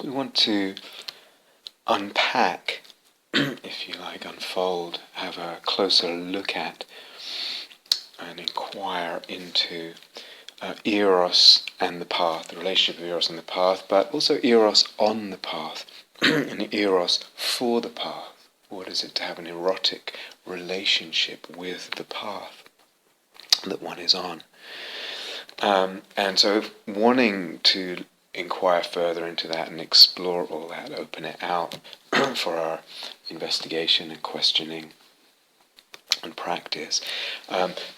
So we want to unpack, if you like, unfold, have a closer look at and inquire into Eros and the path, the relationship of Eros and the path, but also Eros on the path, and Eros for the path. What is it to have an erotic relationship with the path that one is on? And so wanting to inquire further into that and explore all that, open it out for our investigation and questioning and practice,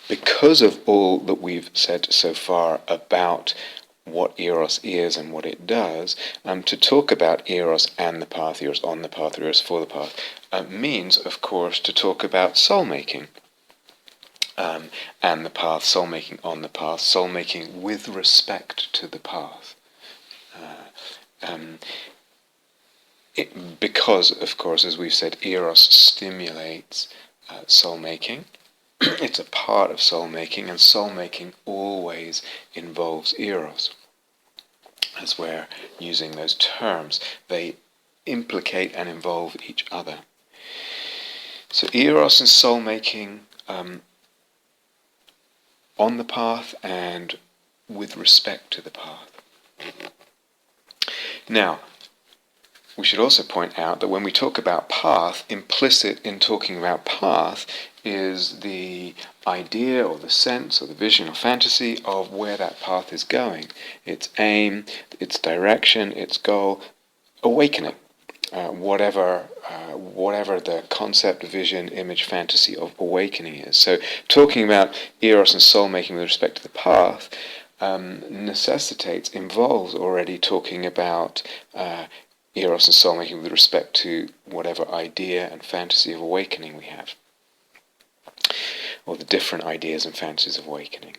because of all that we've said so far about what Eros is and what it does, to talk about Eros and the path, Eros on the path, Eros for the path, means, of course, to talk about soulmaking and the path, soulmaking on the path, soulmaking with respect to the path. Because, of course, as we've said, Eros stimulates soul-making. It's a part of soul-making, and soul-making always involves Eros. As we're using those terms, they implicate and involve each other. So Eros and soul-making on the path and with respect to the path. Now, we should also point out that when we talk about path, implicit in talking about path is the idea or the sense or the vision or fantasy of where that path is going. Its aim, its direction, its goal, awakening. Whatever the concept, vision, image, fantasy of awakening is. So talking about Eros and soul-making with respect to the path involves already talking about Eros and soul-making with respect to whatever idea and fantasy of awakening we have, or the different ideas and fantasies of awakening.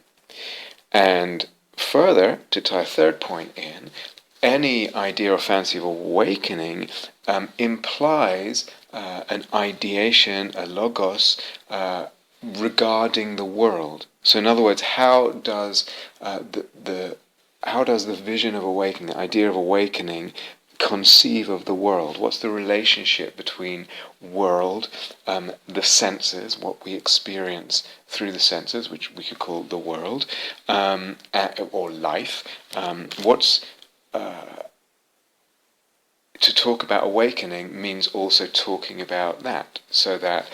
And further, to tie a third point in, any idea or fantasy of awakening implies an ideation, a logos, regarding the world. So in other words, how does the vision of awakening, the idea of awakening, conceive of the world? What's the relationship between world, the senses, what we experience through the senses, which we could call the world, or life? To talk about awakening means also talking about that, so that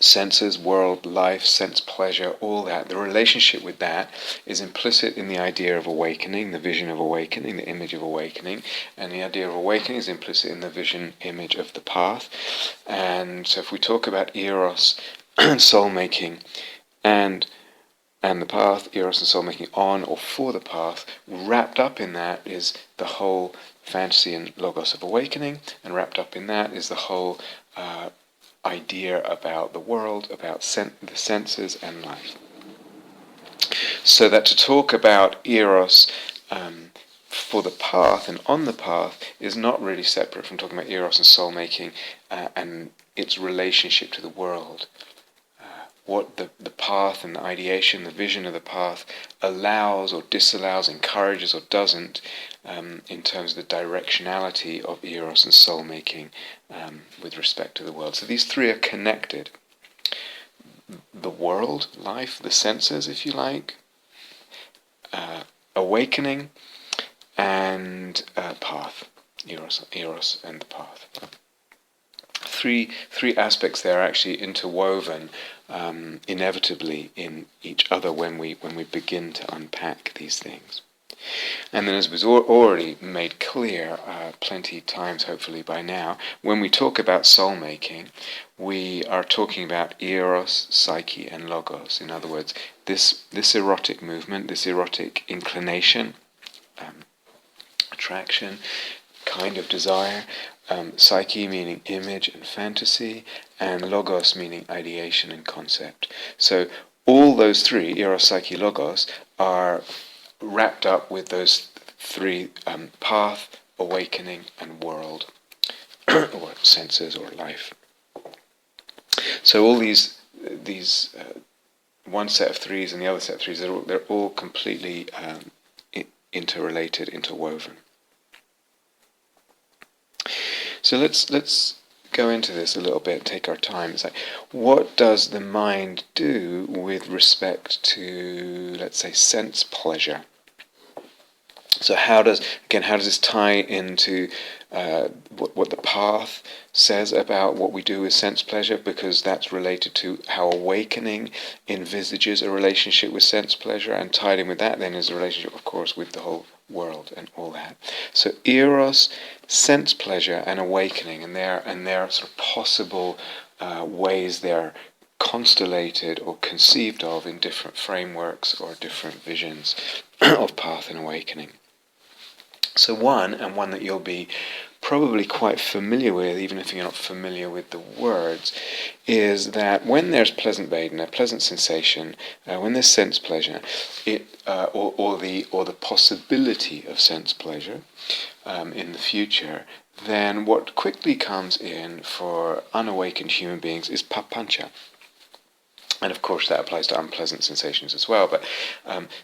senses, world, life, sense pleasure, all that, the relationship with that is implicit in the idea of awakening, the vision of awakening, the image of awakening, and the idea of awakening is implicit in the vision, image of the path. And so if we talk about Eros and soul-making and the path, Eros and soul-making on or for the path, wrapped up in that is the whole fantasy and logos of awakening, and wrapped up in that is the whole idea about the world, about the senses and life. So that to talk about Eros for the path and on the path is not really separate from talking about Eros and soul-making and its relationship to the world. What the path and the ideation, the vision of the path allows or disallows, encourages or doesn't, in terms of the directionality of Eros and soul-making with respect to the world. So these three are connected. The world, life, the senses, if you like, awakening, and path, Eros and the path. Three aspects there are actually interwoven inevitably in each other when we begin to unpack these things. And then, as was already made clear plenty of times, hopefully by now, when we talk about soul-making, we are talking about eros, psyche, and logos. In other words, this erotic movement, this erotic inclination, attraction, kind of desire, psyche meaning image and fantasy, and logos meaning ideation and concept. So all those three, eros, psyche, logos, are wrapped up with those three: path, awakening, and world, or senses, or life. So all these one set of threes and the other set of threes, they're all completely interrelated, interwoven. So let's go into this a little bit, take our time. It's like, what does the mind do with respect to, let's say, sense pleasure? So how does this tie into what the path says about what we do with sense pleasure? Because that's related to how awakening envisages a relationship with sense pleasure, and tied in with that then is a relationship, of course, with the whole world and all that. So eros, sense pleasure, and awakening, and their sort of possible ways they're constellated or conceived of in different frameworks or different visions of path and awakening. So one that you'll be probably quite familiar with, even if you're not familiar with the words, is that when there's pleasant vedana, pleasant sensation, when there's sense pleasure, or the possibility of sense pleasure in the future, then what quickly comes in for unawakened human beings is papancha. And of course that applies to unpleasant sensations as well. But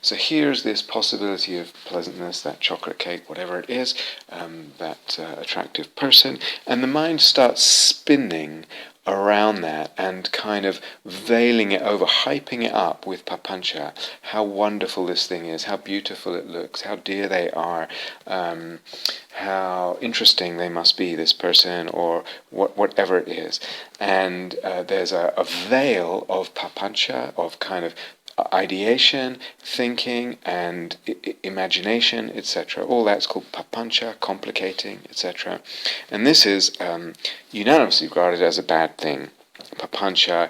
so here's this possibility of pleasantness, that chocolate cake, whatever it is, that attractive person, and the mind starts spinning around that and kind of veiling it over, hyping it up with papancha, how wonderful this thing is, how beautiful it looks, how dear they are, how interesting they must be, this person, or whatever it is. And there's a veil of papancha, of kind of ideation, thinking, and imagination, etc. All that's called papancha, complicating, etc. And this is unanimously regarded as a bad thing. Papancha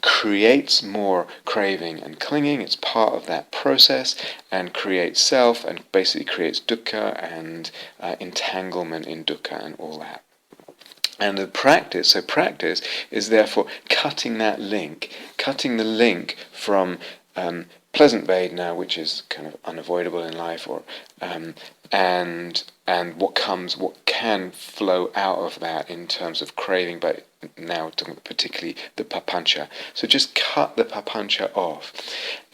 creates more craving and clinging. It's part of that process, and creates self, and basically creates dukkha and entanglement in dukkha and all that. And the practice is therefore cutting the link from pleasant vedana, which is kind of unavoidable in life, or and what can flow out of that in terms of craving, but now particularly the papancha. So just cut the papancha off,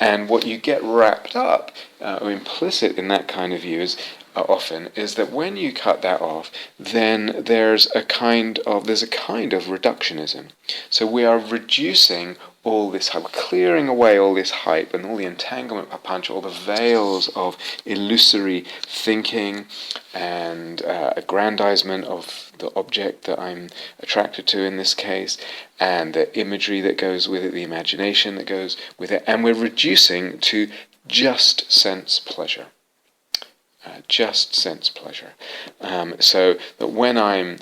and what you get wrapped up or implicit in that kind of view is often is that when you cut that off, then there's a kind of reductionism. So we are reducing all this hype, clearing away all this hype and all the entanglement papancha, all the veils of illusory thinking and aggrandizement of the object that I'm attracted to in this case, and the imagery that goes with it, the imagination that goes with it, and we're reducing to just sense pleasure. Just sense pleasure. So that when I'm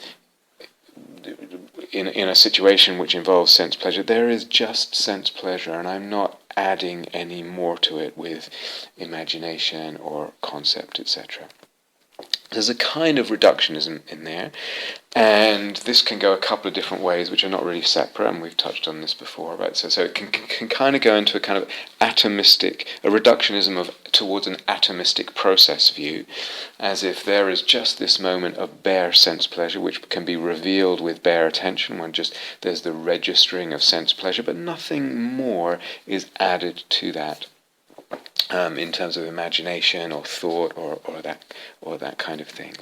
in a situation which involves sense pleasure, there is just sense pleasure, and I'm not adding any more to it with imagination or concept, etc. There's a kind of reductionism in there, and this can go a couple of different ways, which are not really separate, and we've touched on this before, right? So it can kind of go into a kind of atomistic, a reductionism towards an atomistic process view, as if there is just this moment of bare sense pleasure, which can be revealed with bare attention, when just there's the registering of sense pleasure, but nothing more is added to that. In terms of imagination or thought or that kind of thing.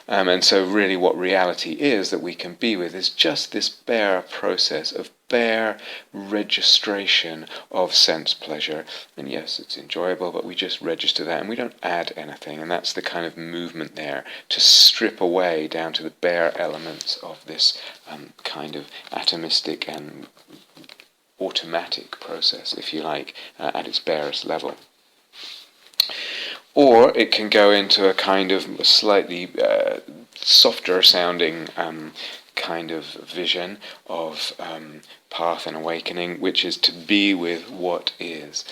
And so really what reality is that we can be with is just this bare process of bare registration of sense pleasure. And yes, it's enjoyable, but we just register that and we don't add anything. And that's the kind of movement there, to strip away down to the bare elements of this kind of atomistic and automatic process, if you like, at its barest level. Or it can go into a kind of slightly softer sounding kind of vision of path and awakening, which is to be with what is.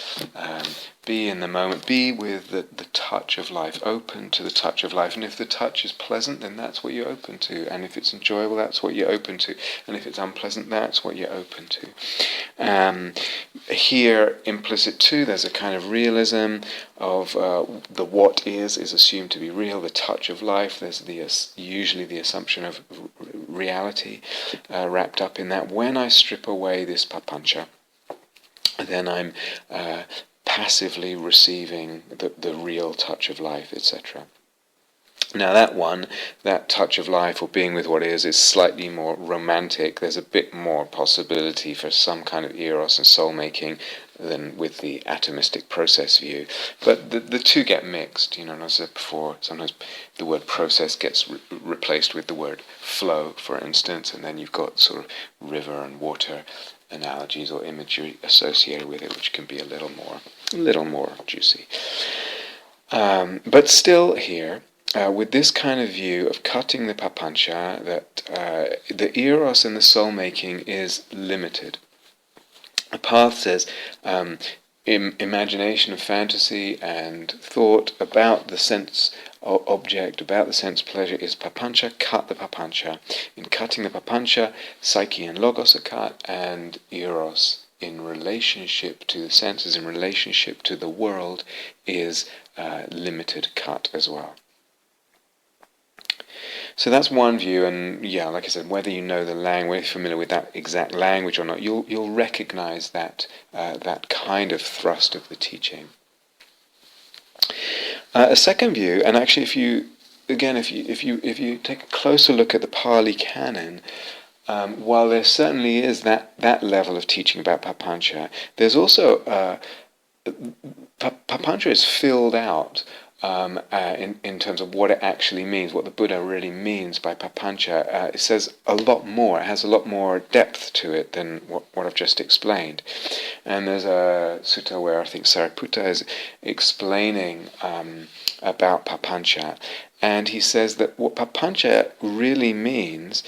Be in the moment, be with the touch of life, open to the touch of life. And if the touch is pleasant, then that's what you're open to. And if it's enjoyable, that's what you're open to. And if it's unpleasant, that's what you're open to. Here, implicit too, there's a kind of realism of the what is assumed to be real, the touch of life. There's usually the assumption of reality wrapped up in that. When I strip away this papancha, then I'm passively receiving the real touch of life, etc. Now that touch of life or being with what is slightly more romantic. There's a bit more possibility for some kind of eros and soul-making than with the atomistic process view. But the two get mixed, and as I said before, sometimes the word process gets replaced with the word flow, for instance, and then you've got sort of river and water analogies or imagery associated with it, which can be a little more juicy. But still here, with this kind of view of cutting the papancha, that the eros and the soul-making is limited. The path says imagination and fantasy and thought about the sense object, about the sense pleasure is papancha. Cut the papancha. In cutting the papancha, psyche and logos are cut, and eros in relationship to the senses, in relationship to the world, is limited, cut as well. So that's one view, and yeah, like I said, whether you know the language, familiar with that exact language or not, you'll recognize that that kind of thrust of the teaching. A second view, and actually, if you take a closer look at the Pali Canon, while there certainly is that level of teaching about papancha, there's also papancha is filled out. In terms of what it actually means, what the Buddha really means by papancha. It says a lot more, it has a lot more depth to it than what I've just explained. And there's a sutta where I think Sariputta is explaining about papancha, and he says that what papancha really means,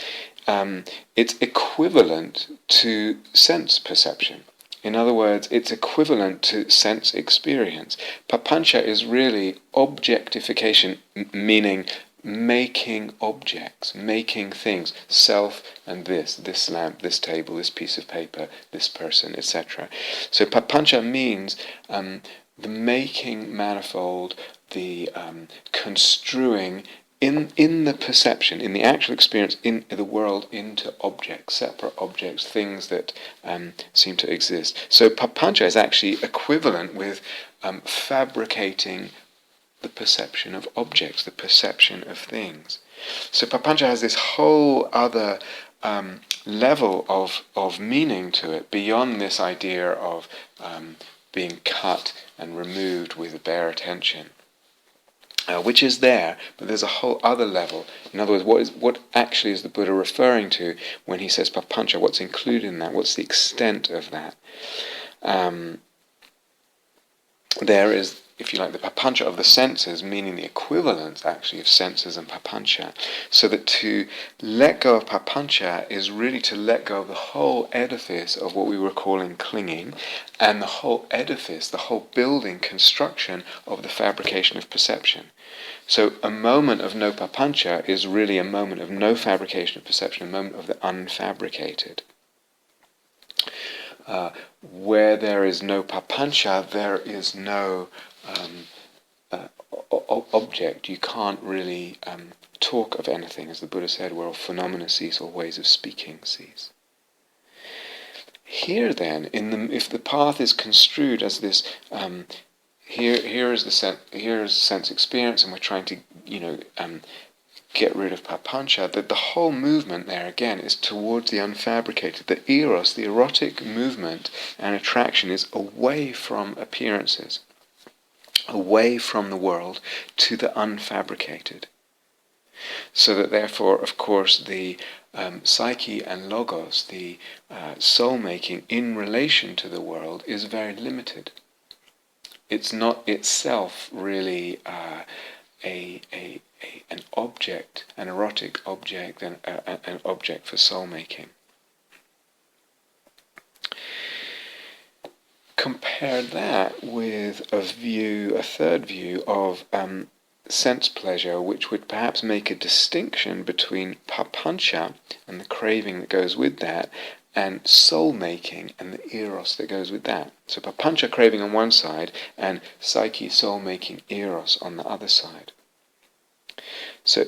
it's equivalent to sense perception. In other words, it's equivalent to sense experience. Papancha is really objectification, meaning making objects, making things, self and this lamp, this table, this piece of paper, this person, etc. So papancha means the making manifold, the construing in the perception, in the actual experience in the world, into objects, separate objects, things that seem to exist. So papancha is actually equivalent with fabricating the perception of objects, the perception of things. So papancha has this whole other level of meaning to it, beyond this idea of being cut and removed with bare attention. Which is there, but there's a whole other level. In other words, what actually is the Buddha referring to when he says papancha? What's included in that? What's the extent of that? There is, if you like, the papancha of the senses, meaning the equivalent actually of senses and papancha. So that to let go of papancha is really to let go of the whole edifice of what we were calling clinging, and the whole edifice, the whole building, construction of the fabrication of perception. So a moment of no papancha is really a moment of no fabrication of perception, a moment of the unfabricated. Where there is no papancha, there is no object. You can't really talk of anything. As the Buddha said, where all phenomena cease, all ways of speaking cease. Here then, if the path is construed as this, here is sense experience, and we're trying to, get rid of papancha, that the whole movement there again is towards the unfabricated. The eros, the erotic movement and attraction, is away from appearances, away from the world, to the unfabricated. So that therefore, of course, the psyche and logos, the soul-making in relation to the world, is very limited. It's not itself really an object, an erotic object, an object for soul-making. Compare that with a third view of sense pleasure, which would perhaps make a distinction between papancha and the craving that goes with that, and soul-making and the eros that goes with that. So papancha, craving on one side, and psyche, soul-making, eros on the other side. So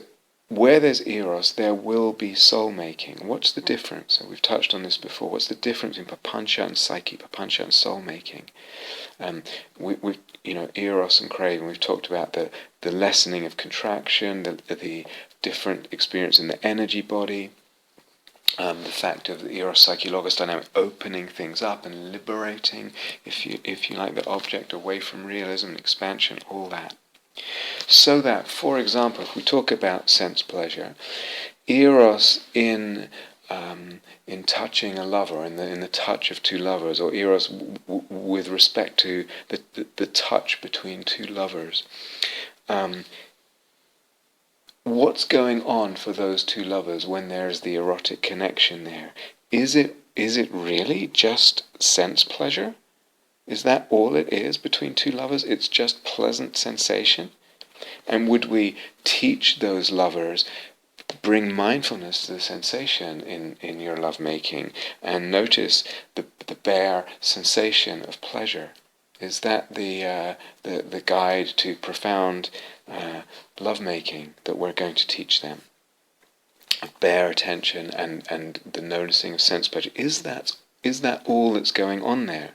where there's eros, there will be soul-making. What's the difference? So we've touched on this before. What's the difference in papancha and psyche, papancha and soul-making? We've, eros and craving, we've talked about the lessening of contraction, the different experience in the energy body, the fact of the eros-psyche-logos dynamic opening things up and liberating, if you like, the object away from realism and expansion, all that. So that, for example, if we talk about sense pleasure, eros in touching a lover, in the touch of two lovers, or eros with respect to the touch between two lovers, what's going on for those two lovers when there's the erotic connection there? Is it really just sense pleasure? Is that all it is between two lovers? It's just pleasant sensation? And would we teach those lovers, bring mindfulness to the sensation in your lovemaking and notice the bare sensation of pleasure? Is that the guide to profound lovemaking that we're going to teach them? Bare attention and the noticing of sense pleasure. Is that all that's going on there?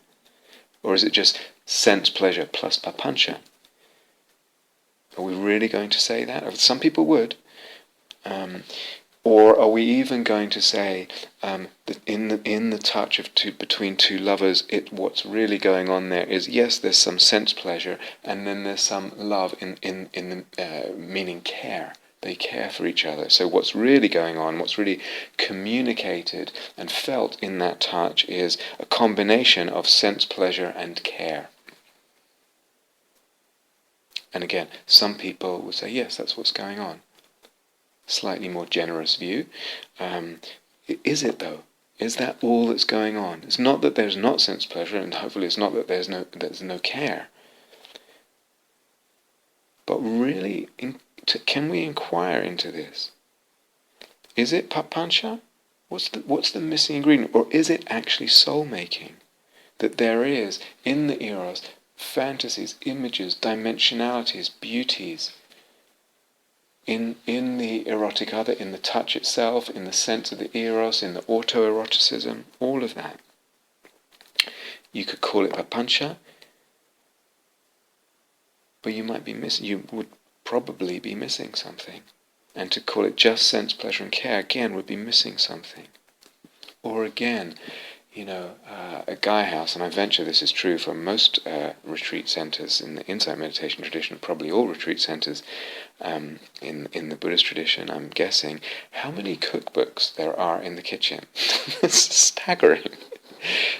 Or is it just sense pleasure plus papancha? Are we really going to say that? Some people would. Or are we even going to say that in the touch of between two lovers, what's really going on there is, yes, there's some sense pleasure, and then there's some love in the meaning care. They care for each other. So what's really going on, what's really communicated and felt in that touch is a combination of sense pleasure and care. And again, some people would say, yes, that's what's going on. Slightly more generous view. Is it though? Is that all that's going on? It's not that there's not sense pleasure, and hopefully it's not that there's no care. But really, can we inquire into this? Is it papancha? What's the missing ingredient? Or is it actually soul-making? That there is, in the eros, fantasies, images, dimensionalities, beauties, in the erotic other, in the touch itself, in the sense of the eros, in the autoeroticism, all of that. You could call it papancha, but you would probably be missing something. And to call it just sense, pleasure and care, again, would be missing something. Or again, a Gaia House, and I venture this is true for most retreat centers in the insight meditation tradition, probably all retreat centers in the Buddhist tradition, I'm guessing, how many cookbooks there are in the kitchen. It's staggering.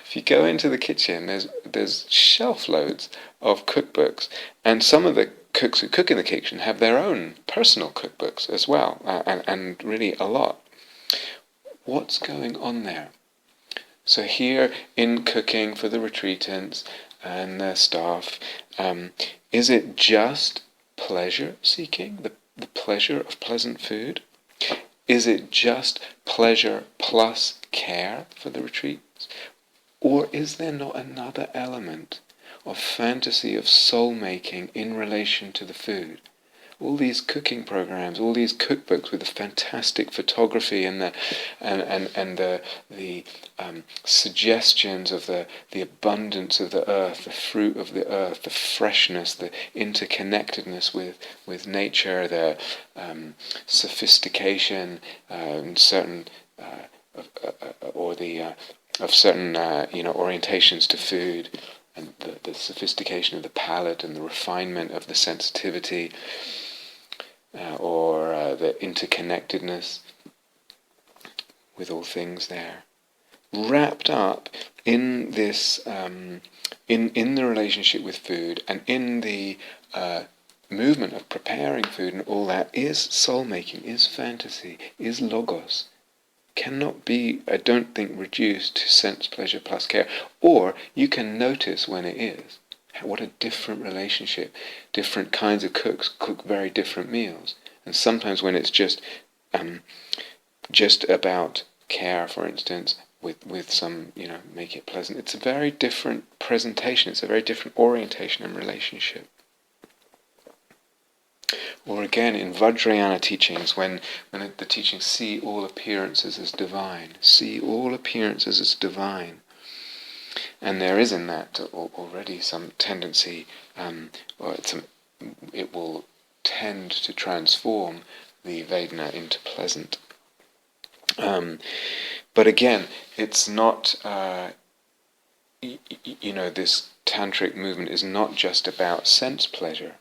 If you go into the kitchen, there's shelf loads of cookbooks, and some of the cooks who cook in the kitchen have their own personal cookbooks as well, and really a lot. What's going on there? So here in cooking for the retreatants and their staff, is it just pleasure seeking, the pleasure of pleasant food? Is it just pleasure plus care for the retreats? Or is there not another element of fantasy, of soul-making in relation to the food? All these cooking programs, all these cookbooks with the fantastic photography and the suggestions of the abundance of the earth, the fruit of the earth, the freshness, the interconnectedness with nature, the sophistication and certain of certain orientations to food, and the sophistication of the palate and the refinement of the sensitivity, or the interconnectedness with all things there, wrapped up in this, in the relationship with food and in the movement of preparing food and all that, is soul-making, is fantasy, is logos. Cannot be, I don't think, reduced to sense, pleasure plus care. Or you can notice when it is. What a different relationship. Different kinds of cooks cook very different meals. And sometimes when it's just about care, for instance, with some, make it pleasant, it's a very different presentation. It's a very different orientation and relationship. Or again, in Vajrayana teachings, when the teachings see all appearances as divine, see all appearances as divine. And there is in that already some tendency, it will tend to transform the Vedana into pleasant. But again, it's not, this tantric movement is not just about sense pleasure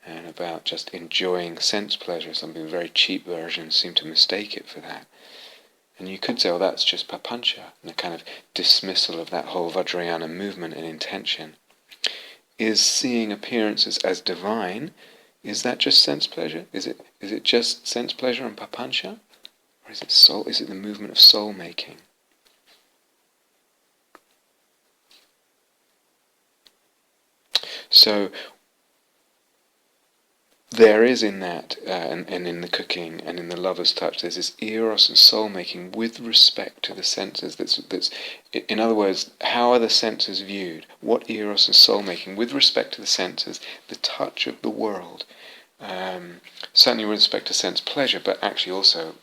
and about just enjoying sense pleasure. Some very cheap versions seem to mistake it for that. And you could say, well, that's just papancha, and a kind of dismissal of that whole Vajrayana movement and intention. Is seeing appearances as divine, is that just sense pleasure? Is it just sense pleasure and papancha? Or is it the movement of soul-making? So there is in that, and in the cooking and in the lover's touch, there's this eros and soul-making with respect to the senses. That's, in other words, how are the senses viewed? What eros and soul-making with respect to the senses, the touch of the world, certainly with respect to sense pleasure, but actually also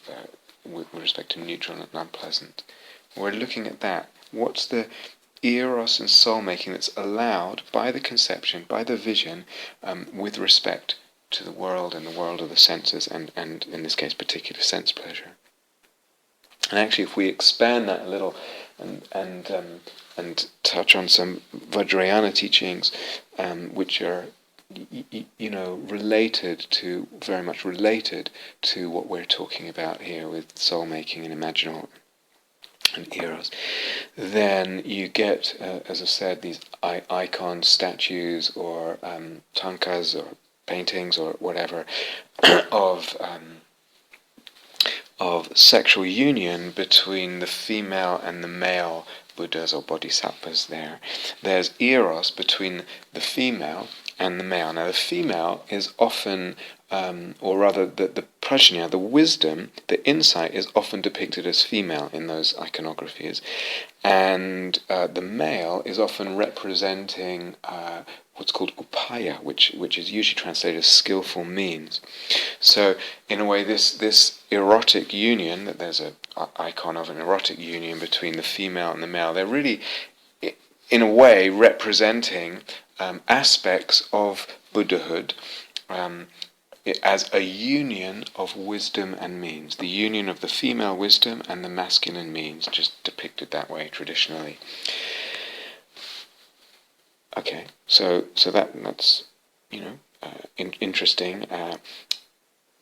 with respect to neutral and unpleasant. We're looking at that. What's the eros and soul-making that's allowed by the conception, by the vision, with respect to the world and the world of the senses, and in this case particular sense pleasure. And actually, if we expand that a little and touch on some Vajrayana teachings, which are very much related to what we're talking about here with soul making and imaginal and eros, then you get, as I said, these icons, statues, or tankas, or paintings, or whatever, of sexual union between the female and the male Buddhas or bodhisattvas there. There's eros between the female and the male. Now the female is often, or rather the prajna, the wisdom, the insight is often depicted as female in those iconographies. And the male is often representing what's called upaya, which is usually translated as skillful means. So in a way, this erotic union, that there's an icon of an erotic union between the female and the male, they're really, in a way, representing aspects of Buddhahood as a union of wisdom and means. The union of the female wisdom and the masculine means, just depicted that way traditionally. Okay, so that's interesting.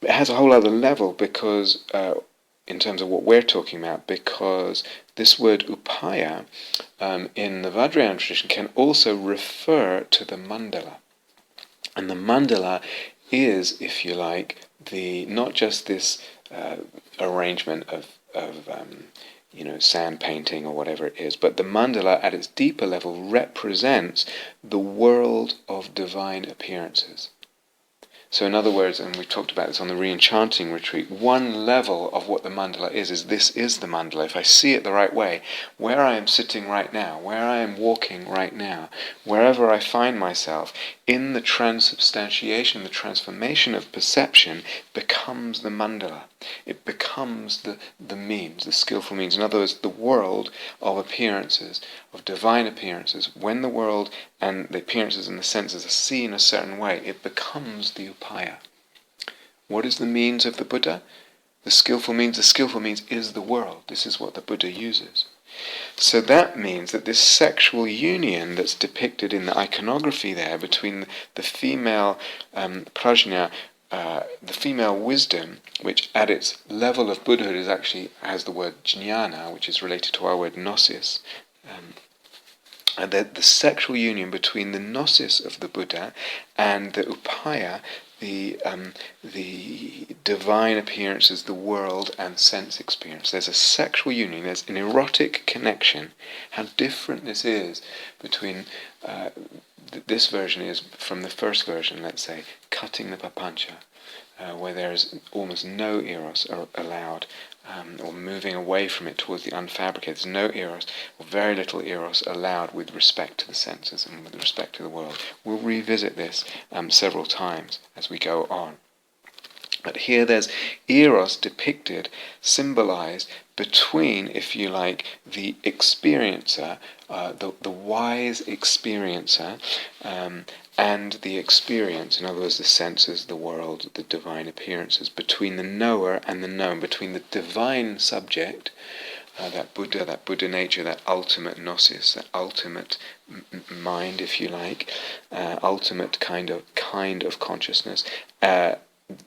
It has a whole other level because, in terms of what we're talking about, because this word upaya in the Vajrayana tradition can also refer to the mandala, and the mandala is, if you like, not just this arrangement of sand painting or whatever it is, but the mandala at its deeper level represents the world of divine appearances. So in other words, and we talked about this on the re-enchanting retreat, one level of what the mandala is this is the mandala. If I see it the right way, where I am sitting right now, where I am walking right now, wherever I find myself, in the transubstantiation, the transformation of perception becomes the mandala. It becomes the means, the skillful means. In other words, the world of appearances, of divine appearances. When the world and the appearances and the senses are seen a certain way, it becomes the upaya. What is the means of the Buddha? The skillful means is the world. This is what the Buddha uses. So that means that this sexual union that's depicted in the iconography there between the female prajna, the female wisdom, which at its level of Buddhahood has the word jnana, which is related to our word gnosis, and the sexual union between the gnosis of the Buddha and the upaya, the divine appearances, the world and sense experience. There's a sexual union, there's an erotic connection. How different this is between this version is from the first version, let's say, cutting the papancha, where there is almost no eros allowed, or moving away from it towards the unfabricated. There's no eros, or very little eros allowed with respect to the senses and with respect to the world. We'll revisit this several times as we go on. But here there's eros depicted, symbolized between, if you like, the experiencer, the wise experiencer, and the experience, in other words, the senses, the world, the divine appearances, between the knower and the known, between the divine subject, that Buddha nature, that ultimate gnosis, that ultimate mind, if you like, ultimate kind of consciousness,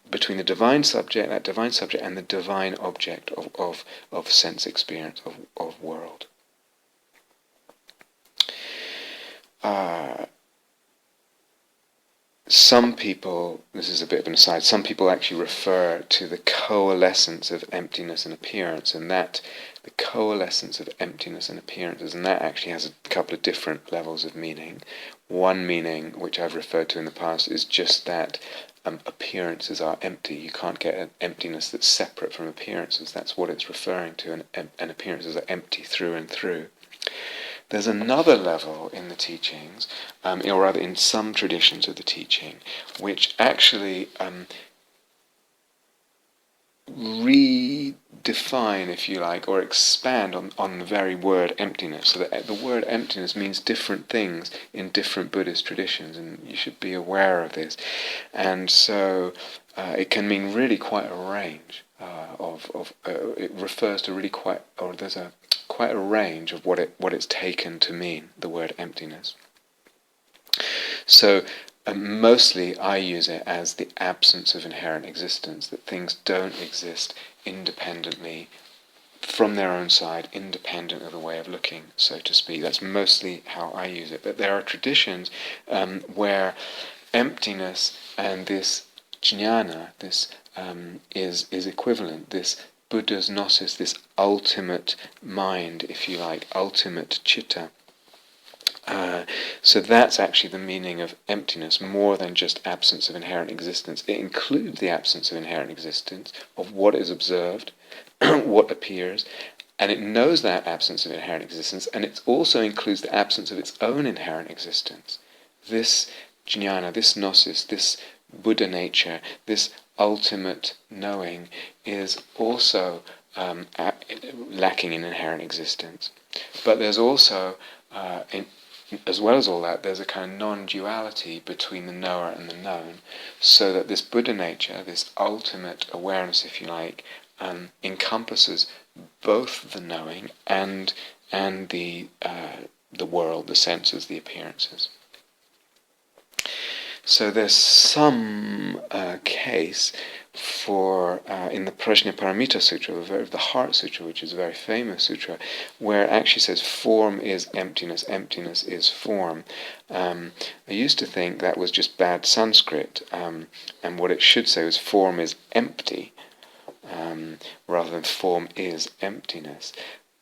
between the divine subject, and the divine object of sense experience, of world. Some people, this is a bit of an aside, some people actually refer to the coalescence of emptiness and appearance, and that the coalescence of emptiness and appearances, and that actually has a couple of different levels of meaning. One meaning, which I've referred to in the past, is just that appearances are empty. You can't get an emptiness that's separate from appearances. That's what it's referring to, and appearances are empty through and through. There's another level in the teachings, or rather in some traditions of the teaching, which actually redefine, if you like, or expand on the very word emptiness. So the word emptiness means different things in different Buddhist traditions, and you should be aware of this. And so it can mean really quite a range it refers to really quite, or there's quite a range of what it's taken to mean, the word emptiness. So mostly I use it as the absence of inherent existence, that things don't exist independently from their own side, independent of the way of looking, so to speak. That's mostly how I use it. But there are traditions where emptiness and this jnana, this is equivalent, this Buddha's gnosis, this ultimate mind, if you like, ultimate citta. So that's actually the meaning of emptiness, more than just absence of inherent existence. It includes the absence of inherent existence, of what is observed, what appears, and it knows that absence of inherent existence, and it also includes the absence of its own inherent existence. This jnana, this gnosis, this Buddha nature, this ultimate knowing is also lacking in inherent existence. But there's also, as well as all that, there's a kind of non-duality between the knower and the known, so that this Buddha nature, this ultimate awareness, if you like, encompasses both the knowing and the world, the senses, the appearances. So there's some case for, in the Prajnaparamita Sutra, the Heart Sutra, which is a very famous sutra, where it actually says form is emptiness, emptiness is form. I used to think that was just bad Sanskrit, and what it should say was form is empty, rather than form is emptiness.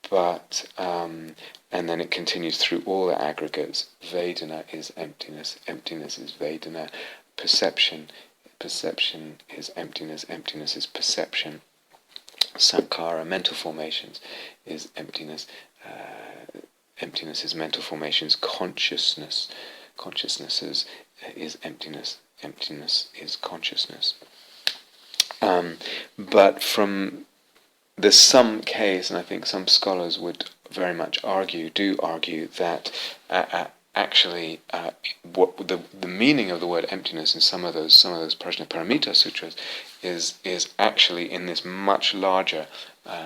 But and then it continues through all the aggregates. Vedana is emptiness, emptiness is Vedana. Perception is emptiness, emptiness is perception. Sankhara, mental formations, is emptiness. Emptiness is mental formations. Consciousness is emptiness, emptiness is consciousness. But there's some case, and I think some scholars would very much do argue that actually what the meaning of the word emptiness in some of those Prajnaparamita sutras is actually in this much larger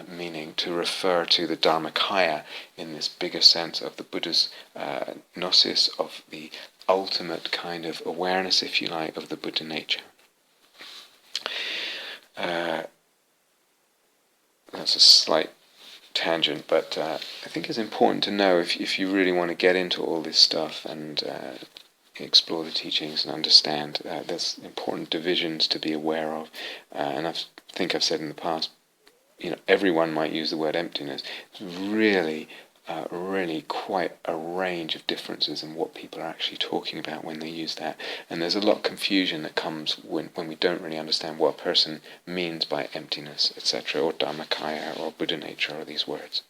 meaning, to refer to the Dharmakaya in this bigger sense of the Buddha's gnosis, of the ultimate kind of awareness, if you like, of the Buddha nature. That's a slight tangent, but I think it's important to know if you really want to get into all this stuff and explore the teachings and understand, there's important divisions to be aware of. And I think I've said in the past, everyone might use the word emptiness. It's really quite a range of differences in what people are actually talking about when they use that. And there's a lot of confusion that comes when we don't really understand what a person means by emptiness, etc., or Dharmakaya, or Buddha nature, or these words.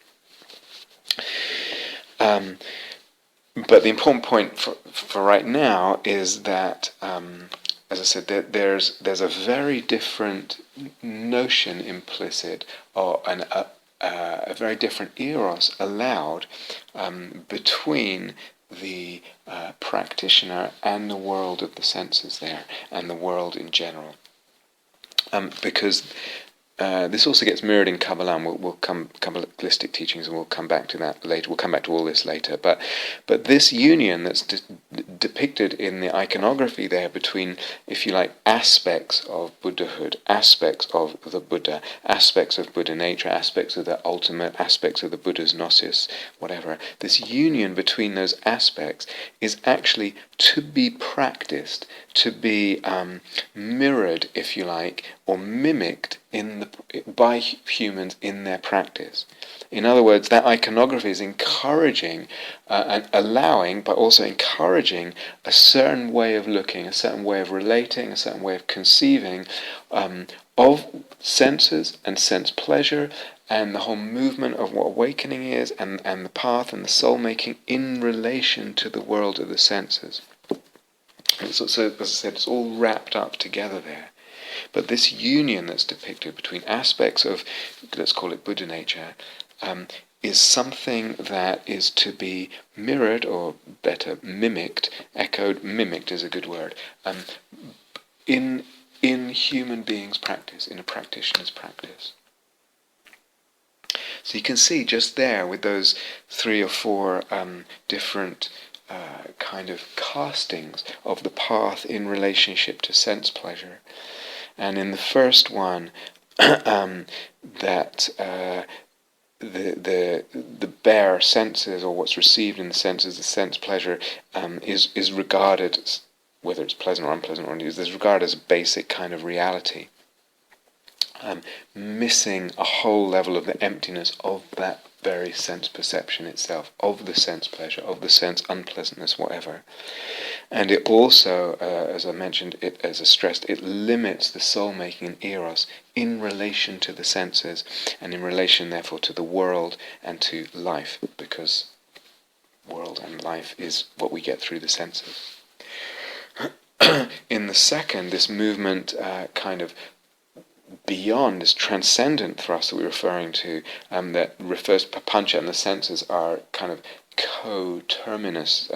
But the important point for right now is that as I said, there's a very different notion implicit, or a very different eros allowed between the practitioner and the world of the senses there, and the world in general. Because this also gets mirrored in Kabbalah. We'll come Kabbalistic teachings, and we'll come back to that later. We'll come back to all this later. But this union that's depicted in the iconography there between, if you like, aspects of Buddhahood, aspects of the Buddha, aspects of Buddha nature, aspects of the ultimate, aspects of the Buddha's gnosis, whatever. This union between those aspects is actually to be practiced, to be mirrored, if you like, or mimicked by humans in their practice. In other words, that iconography is encouraging and allowing, but also encouraging a certain way of looking, a certain way of relating, a certain way of conceiving of senses and sense pleasure, and the whole movement of what awakening is, and the path and the soul-making in relation to the world of the senses. So, as I said, it's all wrapped up together there. But this union that's depicted between aspects of, let's call it Buddha nature, is something that is to be mirrored, or better, mimicked, echoed. Mimicked is a good word. In human beings' practice, in a practitioner's practice. So you can see just there, with those 3 or 4 different kind of castings of the path in relationship to sense pleasure. And in the first one, that the bare senses, or what's received in the senses, the sense pleasure, is regarded, whether it's pleasant or unpleasant, or is regarded as a basic kind of reality. Missing a whole level of the emptiness of that very sense perception itself, of the sense pleasure, of the sense unpleasantness, whatever. And it also, as I mentioned, as I stressed, it limits the soul-making in eros in relation to the senses, and in relation, therefore, to the world and to life, because world and life is what we get through the senses. In the second, this movement kind of beyond, this transcendent thrust that we're referring to, that refers to papancha, and the senses are kind of co-terminus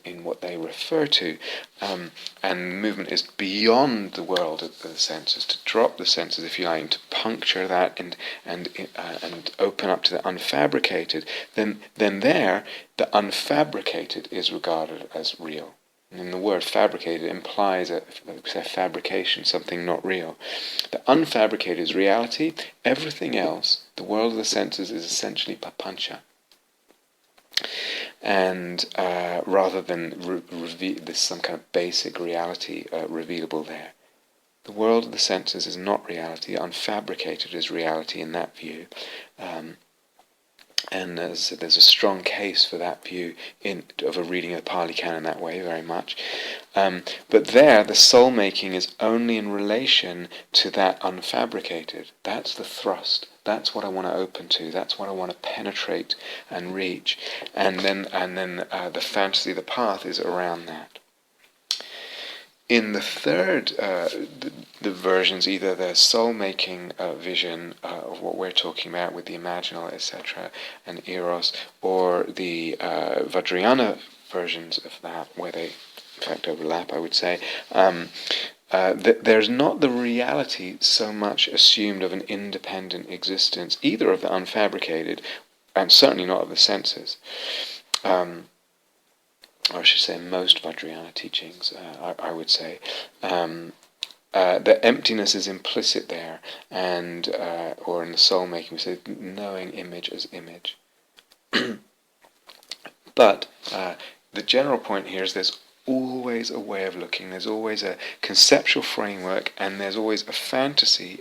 in what they refer to, and the movement is beyond the world of the senses, to drop the senses, if you like, to puncture that and open up to the unfabricated. Then there, the unfabricated is regarded as real. And the word fabricated implies a fabrication, something not real. The unfabricated is reality. Everything else, the world of the senses, is essentially papancha. And rather than this some kind of basic reality revealable there. The world of the senses is not reality. Unfabricated is reality in that view. And there's a strong case for that view of a reading of the Pali Canon that way, very much. But there, the soul-making is only in relation to that unfabricated. That's the thrust. That's what I want to open to. That's what I want to penetrate and reach. And then the fantasy, the path, is around that. In the third, the versions, either the soul-making vision of what we're talking about with the imaginal, etc., and eros, or the vajrayana versions of that, where they in fact overlap, I would say, there's not the reality so much assumed of an independent existence, either of the unfabricated, and certainly not of the senses. Or I should say most Vajrayana teachings, I would say, that emptiness is implicit there, and or in the soul-making, we say knowing image as image. But the general point here is there's always a way of looking, there's always a conceptual framework, and there's always a fantasy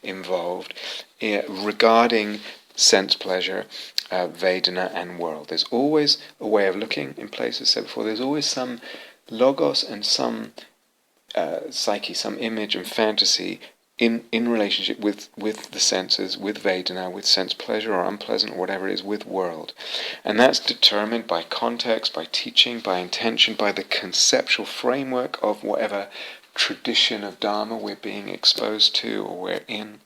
involved regarding sense pleasure, Vedana, and world. There's always a way of looking, in places said before. There's always some logos and some psyche, some image and fantasy in relationship with the senses, with Vedana, with sense pleasure or unpleasant or whatever it is, with world. And that's determined by context, by teaching, by intention, by the conceptual framework of whatever tradition of Dharma we're being exposed to or we're in.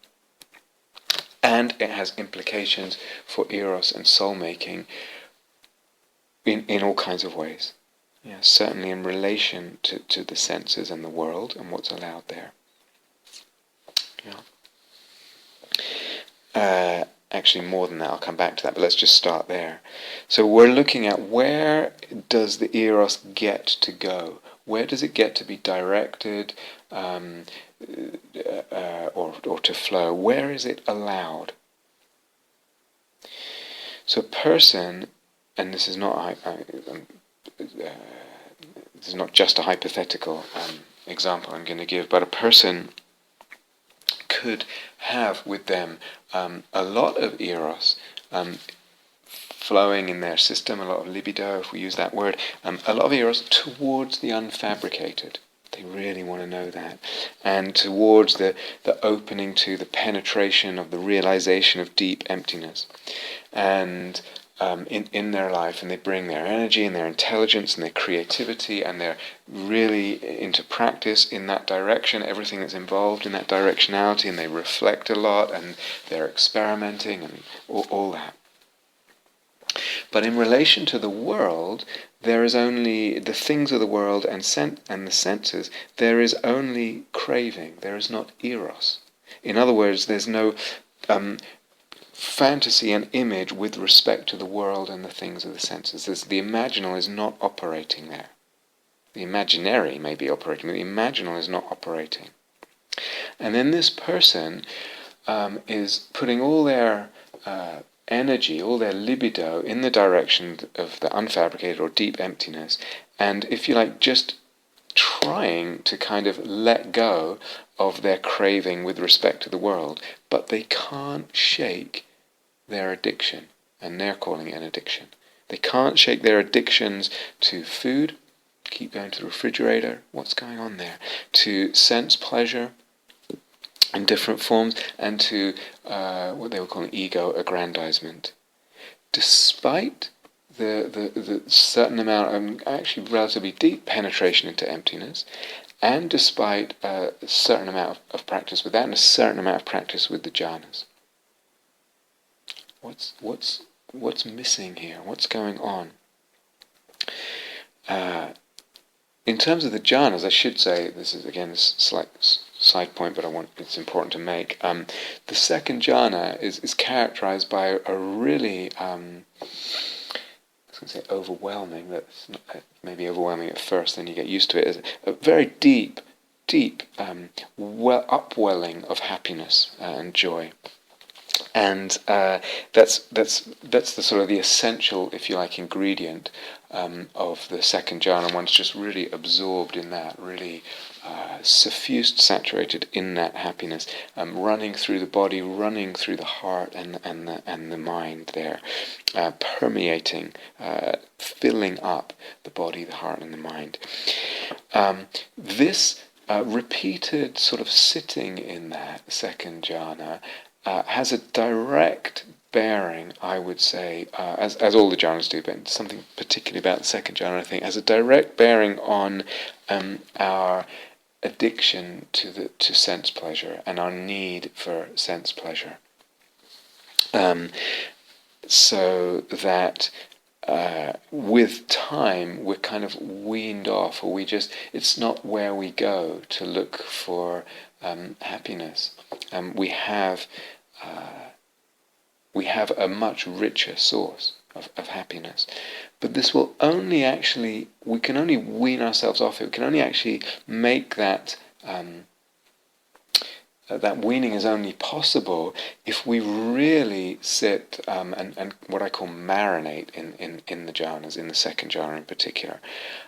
And it has implications for eros and soul-making in all kinds of ways. Yeah, certainly in relation to the senses and the world and what's allowed there. Yeah. Actually, more than that, I'll come back to that, but let's just start there. So we're looking at where does the eros get to go? Where does it get to be directed or to flow? Where is it allowed? So a person, and this is not this is not just a hypothetical example I'm going to give, but a person could have with them a lot of eros flowing in their system, a lot of libido, if we use that word, a lot of eros towards the unfabricated. They really want to know that. And towards the opening to the penetration of the realization of deep emptiness. And in their life, and they bring their energy and their intelligence and their creativity, and they're really into practice in that direction, everything that's involved in that directionality, and they reflect a lot, and they're experimenting and all that. But in relation to the world, there is only the things of the world and the senses, there is only craving, there is not eros. In other words, there's no fantasy and image with respect to the world and the things of the senses. The imaginal is not operating there. The imaginary may be operating, but the imaginal is not operating. And then this person is putting all their energy, all their libido in the direction of the unfabricated or deep emptiness, and if you like, just trying to kind of let go of their craving with respect to the world, but they can't shake their addiction, and they're calling it an addiction. They can't shake their addictions to food, keep going to the refrigerator, what's going on there, to sense pleasure in different forms, and to what they were calling ego aggrandizement. Despite the certain amount of actually relatively deep penetration into emptiness, and despite a certain amount of practice with that, and a certain amount of practice with the jhanas. What's missing here? What's going on? In terms of the jhanas, I should say, this is again a slight side point, but it's important to make. The second jhana is characterized by a really, I was going to say overwhelming, but it's not, maybe overwhelming at first, then you get used to it. It's a very deep upwelling of happiness and joy. And that's the sort of the essential, if you like, ingredient of the second jhana. One's just really absorbed in that, really suffused, saturated in that happiness, running through the body, running through the heart and the mind there, permeating, filling up the body, the heart, and the mind. This repeated sort of sitting in that second jhana has a direct bearing, I would say, as all the jhanas do, but something particularly about the second jhana, I think, has a direct bearing on our addiction to sense pleasure and our need for sense pleasure. So that with time we're kind of weaned off, or it's not where we go to look for happiness. We have a much richer source of happiness. But this will only actually, we can only wean ourselves off it, we can only actually make that that weaning is only possible if we really sit and what I call marinate in the jhanas, in the second jhana in particular.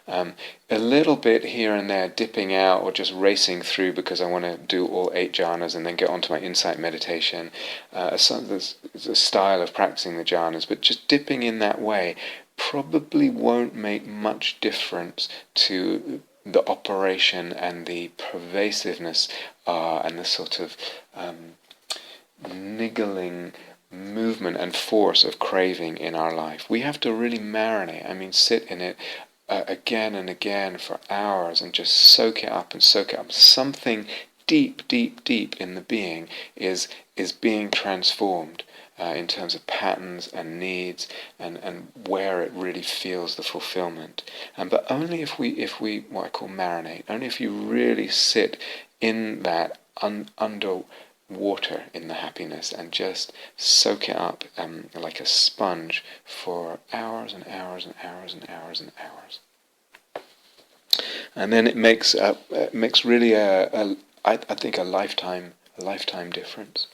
A little bit here and there, dipping out or just racing through because I want to do all 8 jhanas and then get onto my insight meditation. There's a style of practicing the jhanas, but just dipping in that way probably won't make much difference to the operation and the pervasiveness and the sort of niggling movement and force of craving in our life. We have to really marinate, sit in it again and again for hours and just soak it up and soak it up. Something deep, deep, deep in the being is being transformed in terms of patterns and needs and where it really feels the fulfillment. But only if we what I call marinate, only if you really sit in that underwater in the happiness and just soak it up like a sponge for hours and hours and hours and hours and hours. And then it makes really I think a lifetime difference.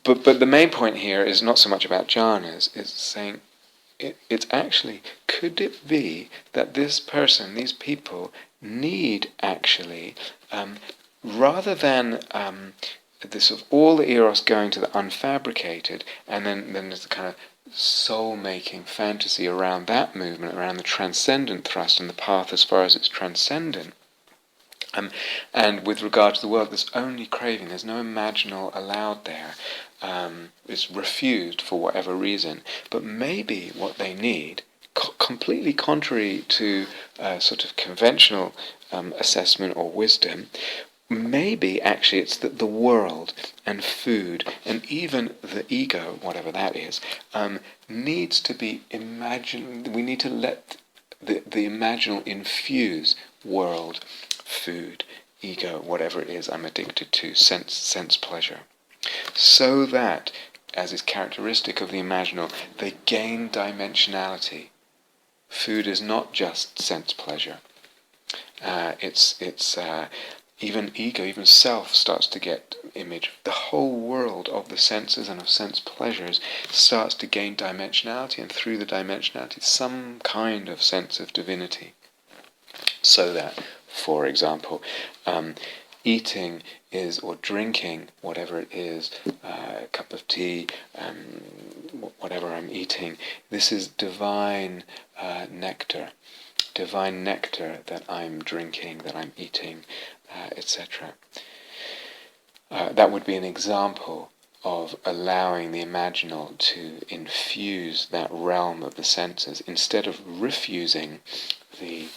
But the main point here is not so much about jhanas. It's saying it's actually, could it be that this person, these people, need actually, rather than this of all the eros going to the unfabricated, and then there's the kind of soul-making fantasy around that movement, around the transcendent thrust and the path as far as it's transcendent. And with regard to the world, there's only craving. There's no imaginal allowed there. It's refused for whatever reason. But maybe what they need, completely contrary to sort of conventional assessment or wisdom, maybe actually it's that the world and food and even the ego, whatever that is, needs to be imagined. We need to let the imaginal infuse world, food, ego, whatever it is I'm addicted to, sense pleasure, so that, as is characteristic of the imaginal, they gain dimensionality. Food is not just sense pleasure. It's even ego, even self starts to get image. The whole world of the senses and of sense pleasures starts to gain dimensionality, and through the dimensionality, some kind of sense of divinity. So that, for example, eating is, or drinking, whatever it is, a cup of tea, whatever I'm eating, this is divine nectar that I'm drinking, that I'm eating, etc. That would be an example of allowing the imaginal to infuse that realm of the senses instead of refusing the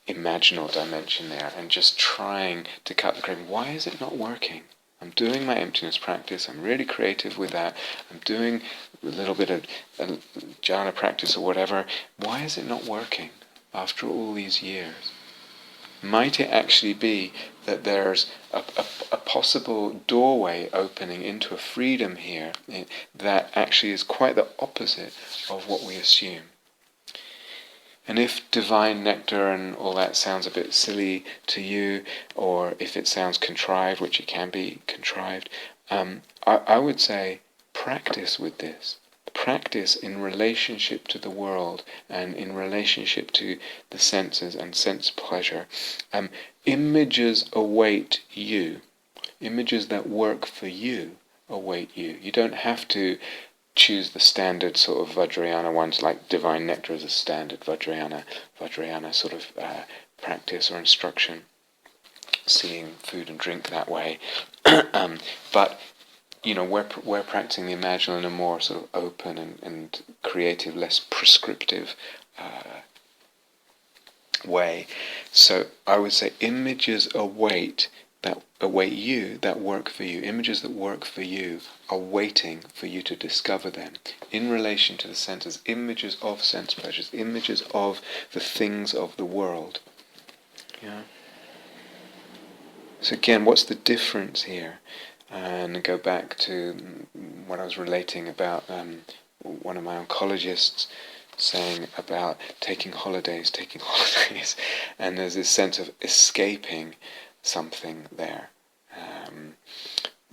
imaginal dimension there and just trying to cut the craving. Why is it not working? I'm doing my emptiness practice, I'm really creative with that, I'm doing a little bit of jhana practice or whatever. Why is it not working after all these years? Might it actually be that there's a possible doorway opening into a freedom here that actually is quite the opposite of what we assume? And if divine nectar and all that sounds a bit silly to you, or if it sounds contrived, which it can be contrived, I would say practice with this. Practice in relationship to the world and in relationship to the senses and sense pleasure. Images await you. Images that work for you await you. You don't have to choose the standard sort of vajrayana ones, like divine nectar as a standard vajrayana sort of practice or instruction, seeing food and drink that way. But we're practicing the imaginal in a more sort of open and creative, less prescriptive way. So I would say images await you, that work for you. Images that work for you are waiting for you to discover them in relation to the senses. Images of sense pleasures, images of the things of the world. Yeah. So again, what's the difference here? And go back to what I was relating about one of my oncologists saying about taking holidays, and there's this sense of escaping something there.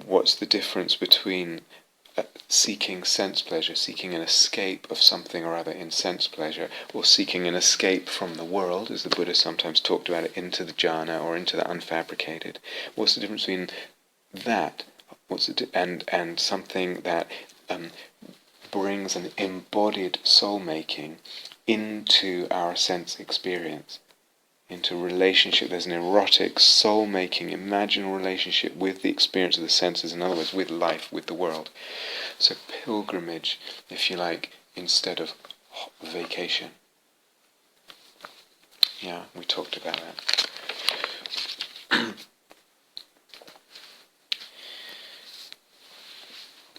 What's the difference between seeking sense pleasure, seeking an escape of something or other in sense pleasure, or seeking an escape from the world, as the Buddha sometimes talked about it, into the jhana or into the unfabricated? What's the difference between that and something that brings an embodied soul-making into our sense experience, into relationship. There's an erotic, soul-making, imaginal relationship with the experience of the senses, in other words, with life, with the world. So pilgrimage, if you like, instead of vacation. Yeah, we talked about that.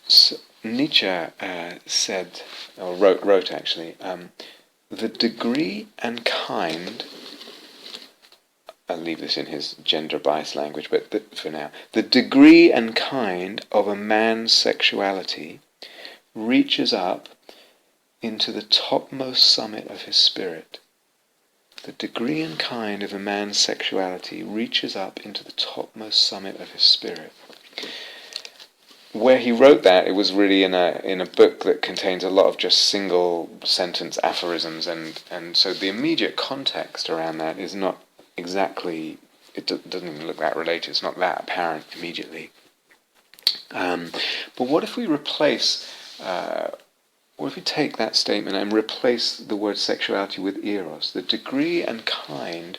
So Nietzsche said, or wrote actually, the degree and kind, I'll leave this in his gender-biased language, but for now, the degree and kind of a man's sexuality reaches up into the topmost summit of his spirit. The degree and kind of a man's sexuality reaches up into the topmost summit of his spirit. Where he wrote that, it was really in a book that contains a lot of just single sentence aphorisms, and so the immediate context around that is not exactly, it doesn't even look that related, it's not that apparent immediately. But what if we take that statement and replace the word sexuality with eros? The degree and kind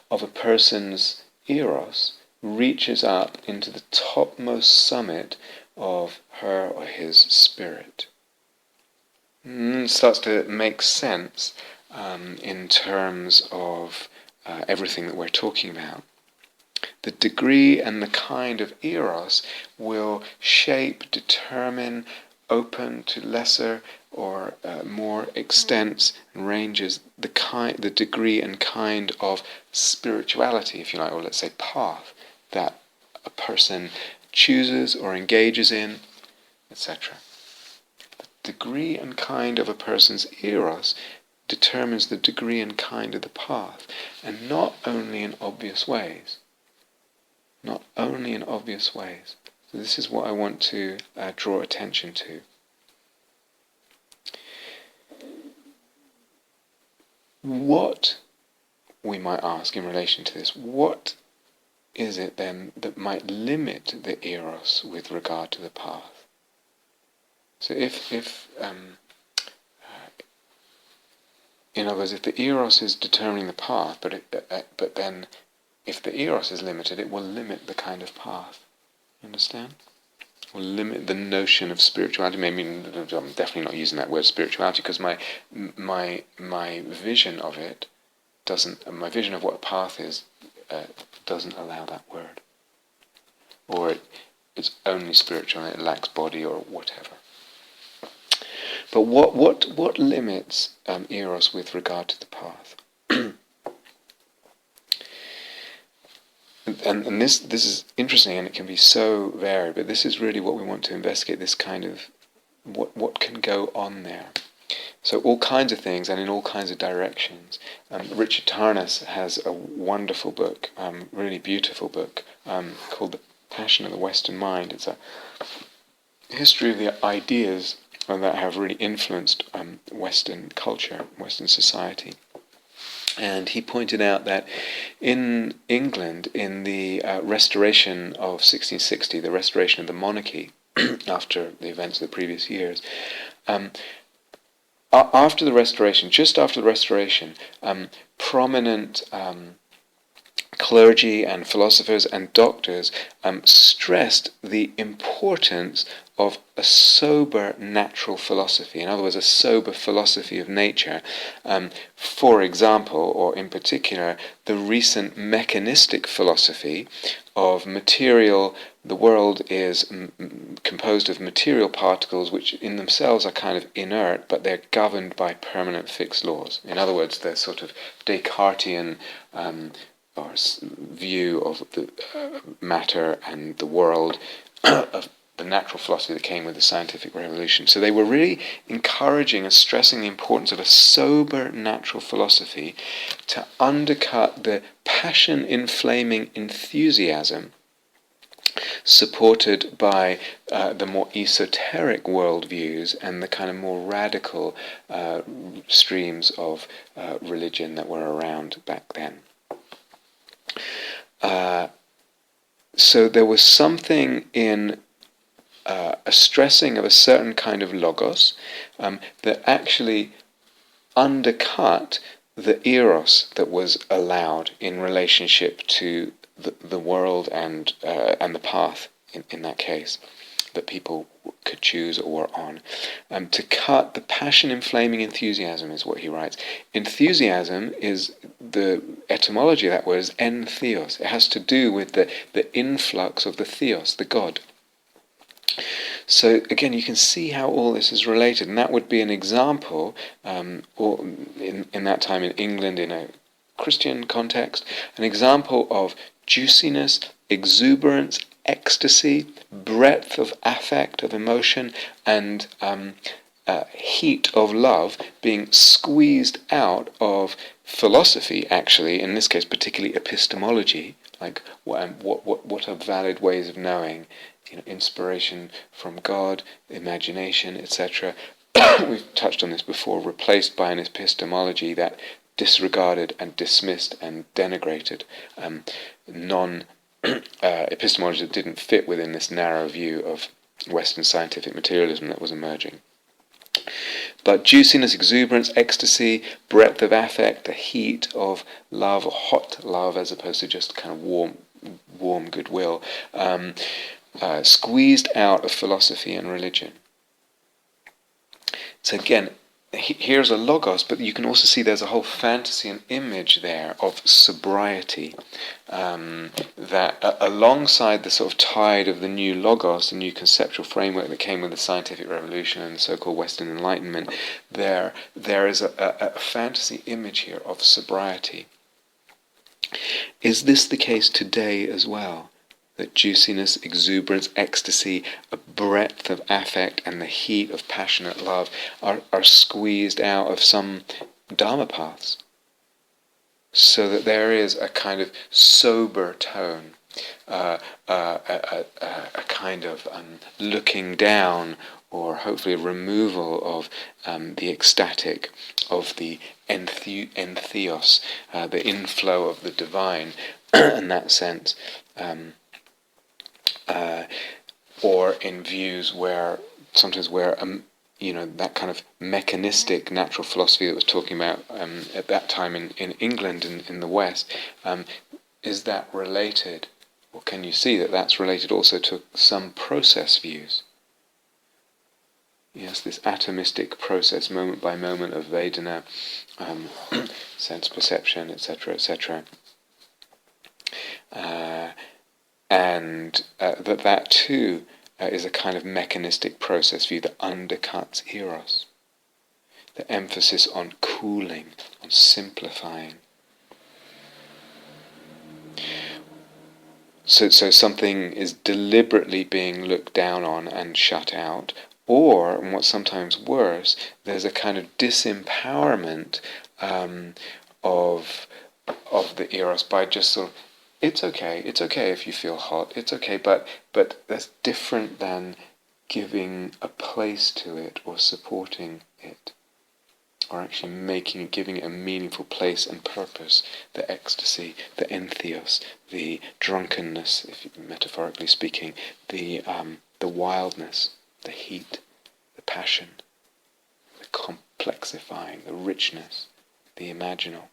of a person's eros reaches up into the topmost summit of her or his spirit. It starts to make sense in terms of everything that we're talking about. The degree and the kind of eros will shape, determine, open to lesser or more extents and ranges the degree and kind of spirituality, if you like, or let's say path, that a person chooses or engages in, etc. The degree and kind of a person's eros determines the degree and kind of the path, and not only in obvious ways. Not only in obvious ways. So this is what I want to draw attention to. What, we might ask in relation to this, what is it then that might limit the eros with regard to the path? So if in other words, if the eros is determining the path, but then if the eros is limited, it will limit the kind of path. Understand? It will limit the notion of spirituality. Maybe I'm definitely not using that word spirituality, because my vision of it doesn't. My vision of what a path is doesn't allow that word, or it's only spiritual and it lacks body or whatever. But what limits eros with regard to the path? And this is interesting, and it can be so varied, but this is really what we want to investigate, this kind of what can go on there. So all kinds of things and in all kinds of directions. Richard Tarnas has a wonderful book, really beautiful book, called The Passion of the Western Mind. It's a history of the ideas that have really influenced Western culture, Western society. And he pointed out that in England, in the restoration of 1660, the restoration of the monarchy, after the events of the previous years, after the restoration, just after the restoration, prominent clergy and philosophers and doctors stressed the importance of a sober natural philosophy. In other words, a sober philosophy of nature. For example, or in particular, the recent mechanistic philosophy of material. The world is composed of material particles which in themselves are kind of inert, but they're governed by permanent fixed laws. In other words, they're sort of Descartesian or view of the matter and the world of the natural philosophy that came with the scientific revolution. So they were really encouraging and stressing the importance of a sober natural philosophy to undercut the passion-inflaming enthusiasm supported by the more esoteric worldviews and the kind of more radical streams of religion that were around back then. So there was something in a stressing of a certain kind of logos that actually undercut the eros that was allowed in relationship to the world and the path in that case that people could choose or were on. To cut the passion-inflaming enthusiasm is what he writes. Enthusiasm is, the etymology of that word is entheos. It has to do with the influx of the theos, the God. So again, you can see how all this is related, and that would be an example, or in that time in England, in a Christian context, an example of juiciness, exuberance, ecstasy, breadth of affect, of emotion, and heat of love being squeezed out of philosophy, actually, in this case particularly epistemology, like what are valid ways of knowing, inspiration from God, imagination, etc. We've touched on this before, replaced by an epistemology that disregarded and dismissed and denigrated epistemology that didn't fit within this narrow view of Western scientific materialism that was emerging. But juiciness, exuberance, ecstasy, breadth of affect, the heat of love, or hot love, as opposed to just kind of warm goodwill, squeezed out of philosophy and religion. So again, here's a logos, but you can also see there's a whole fantasy and image there of sobriety, that alongside the sort of tide of the new logos, the new conceptual framework that came with the scientific revolution and the so-called Western Enlightenment, there is a fantasy image here of sobriety. Is this the case today as well? That juiciness, exuberance, ecstasy, a breadth of affect, and the heat of passionate love are squeezed out of some Dharma paths, so that there is a kind of sober tone, a kind of looking down, or hopefully a removal of the ecstatic, of the entheos, the inflow of the divine, in that sense. Or in views where that kind of mechanistic natural philosophy that was talking about at that time in England and in the West, is that related, or can you see that that's related also to some process views? Yes, this atomistic process, moment by moment of Vedana, sense perception, etc., etc. And that too is a kind of mechanistic process view that undercuts eros. The emphasis on cooling, on simplifying. So something is deliberately being looked down on and shut out, or, and what's sometimes worse, there's a kind of disempowerment of the eros by just sort of, it's okay if you feel hot, it's okay, but that's different than giving a place to it or supporting it, or actually giving it a meaningful place and purpose. The ecstasy, the entheos, the drunkenness, metaphorically speaking, the wildness, the heat, the passion, the complexifying, the richness, the imaginal.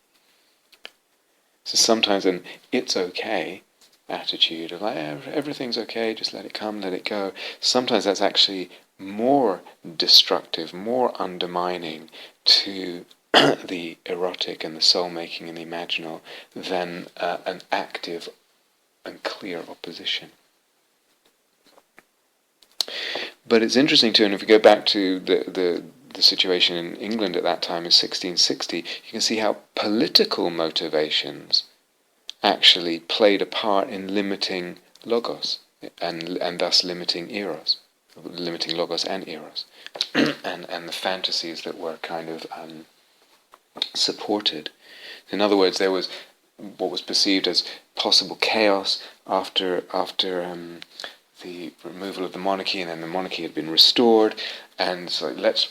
So sometimes an it's okay attitude of like, everything's okay, just let it come, let it go. Sometimes that's actually more destructive, more undermining to the erotic and the soul-making and the imaginal than an active and clear opposition. But it's interesting too, and if we go back to the situation in England at that time in 1660, you can see how political motivations actually played a part in limiting logos and thus limiting eros, limiting logos and eros, and the fantasies that were kind of supported. In other words, there was what was perceived as possible chaos after the removal of the monarchy, and then the monarchy had been restored, and so let's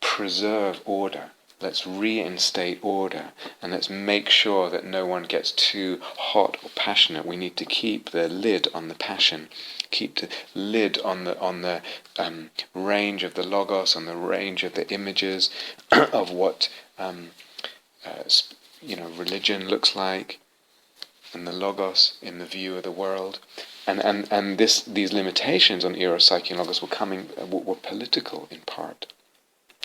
preserve order. let's reinstate order, and let's make sure that no one gets too hot or passionate. We need to keep the lid on the passion, keep the lid on the range of the logos, on the range of the images of what religion looks like, and the logos in the view of the world. And these limitations on eros-psyche-logos were political in part.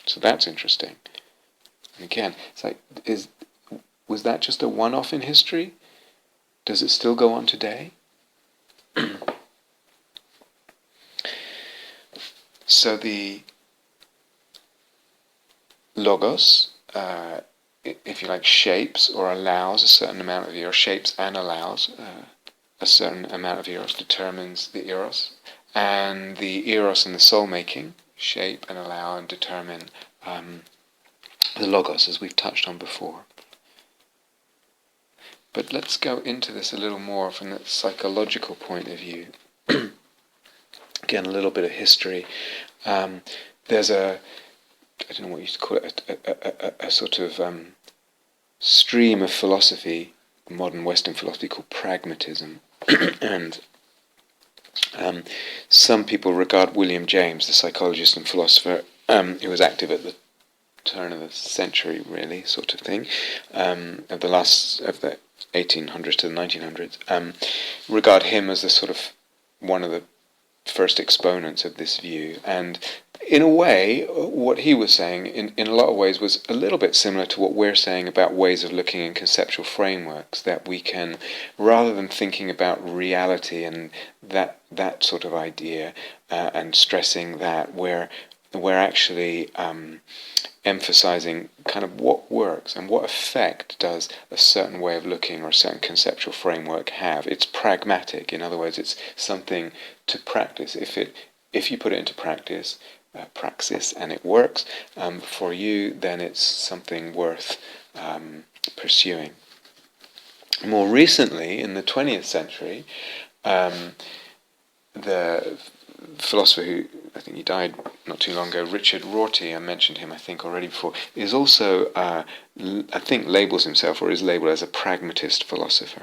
So that's interesting. And again, it's like, was that just a one-off in history? Does it still go on today? So the logos, if you like, shapes or allows a certain amount of eros, shapes and allows a certain amount of eros, determines the eros. And the eros and the soul-making shape and allow and determine the logos, as we've touched on before. But let's go into this a little more from the psychological point of view. Again, a little bit of history. There's I don't know what you used to call it, a sort of stream of philosophy, modern Western philosophy, called pragmatism. And some people regard William James, the psychologist and philosopher, who was active at the turn of the century, really, sort of thing, of the 1800s to the 1900s, regard him as the sort of one of the first exponents of this view. And in a way, what he was saying, in a lot of ways, was a little bit similar to what we're saying about ways of looking in conceptual frameworks, that we can, rather than thinking about reality and that sort of idea, and stressing that, we're actually emphasizing kind of what works and what effect does a certain way of looking or a certain conceptual framework have. It's pragmatic. In other words, it's something to practice. If you put it into practice, praxis, and it works for you, then it's something worth pursuing. More recently, in the 20th century, the philosopher who, I think he died not too long ago, Richard Rorty, I mentioned him I think already before, is also, I think labels himself or is labelled as a pragmatist philosopher.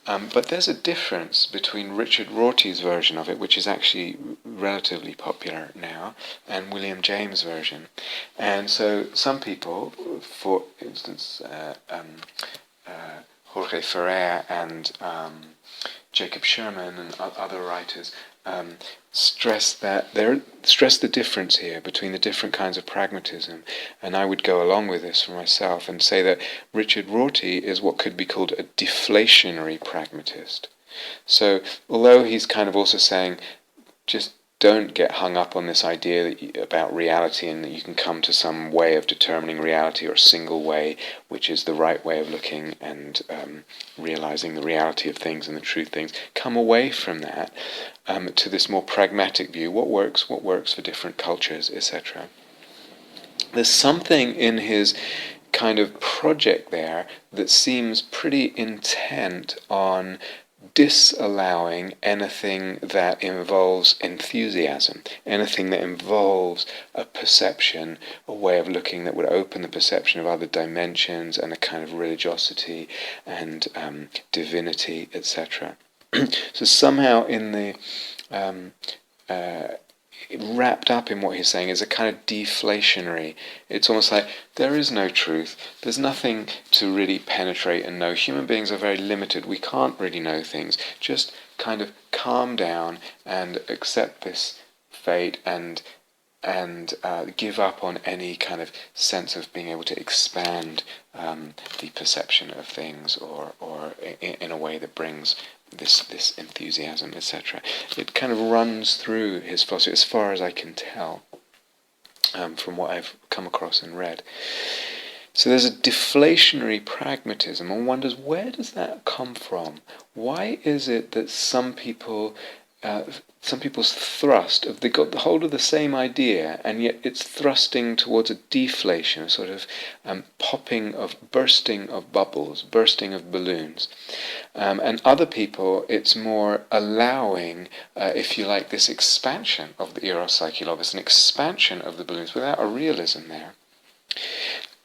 But there's a difference between Richard Rorty's version of it, which is actually relatively popular now, and William James' version. And so some people, for instance, Jorge Ferrer and Jacob Sherman and other writers, stress the difference here between the different kinds of pragmatism, and I would go along with this for myself and say that Richard Rorty is what could be called a deflationary pragmatist. So although he's kind of also saying, just don't get hung up on this idea about reality and that you can come to some way of determining reality, or a single way which is the right way of looking and realizing the reality of things and the true things. Come away from that to this more pragmatic view. What works for different cultures, etc. There's something in his kind of project there that seems pretty intent on disallowing anything that involves enthusiasm, anything that involves a perception, a way of looking that would open the perception of other dimensions and a kind of religiosity and divinity, etc. So somehow in the wrapped up in what he's saying is a kind of deflationary. It's almost like there is no truth. There's nothing to really penetrate and know. Human beings are very limited. We can't really know things. Just kind of calm down and accept this fate and give up on any kind of sense of being able to expand the perception of things or in a way that brings this enthusiasm, etc. It kind of runs through his philosophy, as far as I can tell, from what I've come across and read. So there's a deflationary pragmatism. One wonders, where does that come from? Why is it that some people's thrust, they've got the hold of the same idea, and yet it's thrusting towards a deflation, a sort of bursting of bubbles, bursting of balloons. And other people, it's more allowing, if you like, this expansion of the eros-psyche-logos, an expansion of the balloons without a realism there.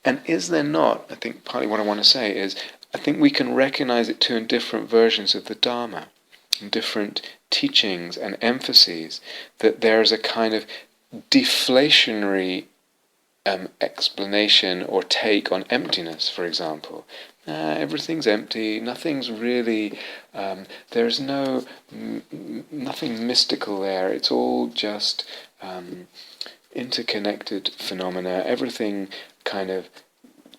And is there not, I think partly what I want to say is, I think we can recognize it too in different versions of the Dharma, in different teachings and emphases, that there's a kind of deflationary explanation or take on emptiness, for example. Everything's empty, nothing's really, there's nothing mystical there, it's all just interconnected phenomena, everything kind of,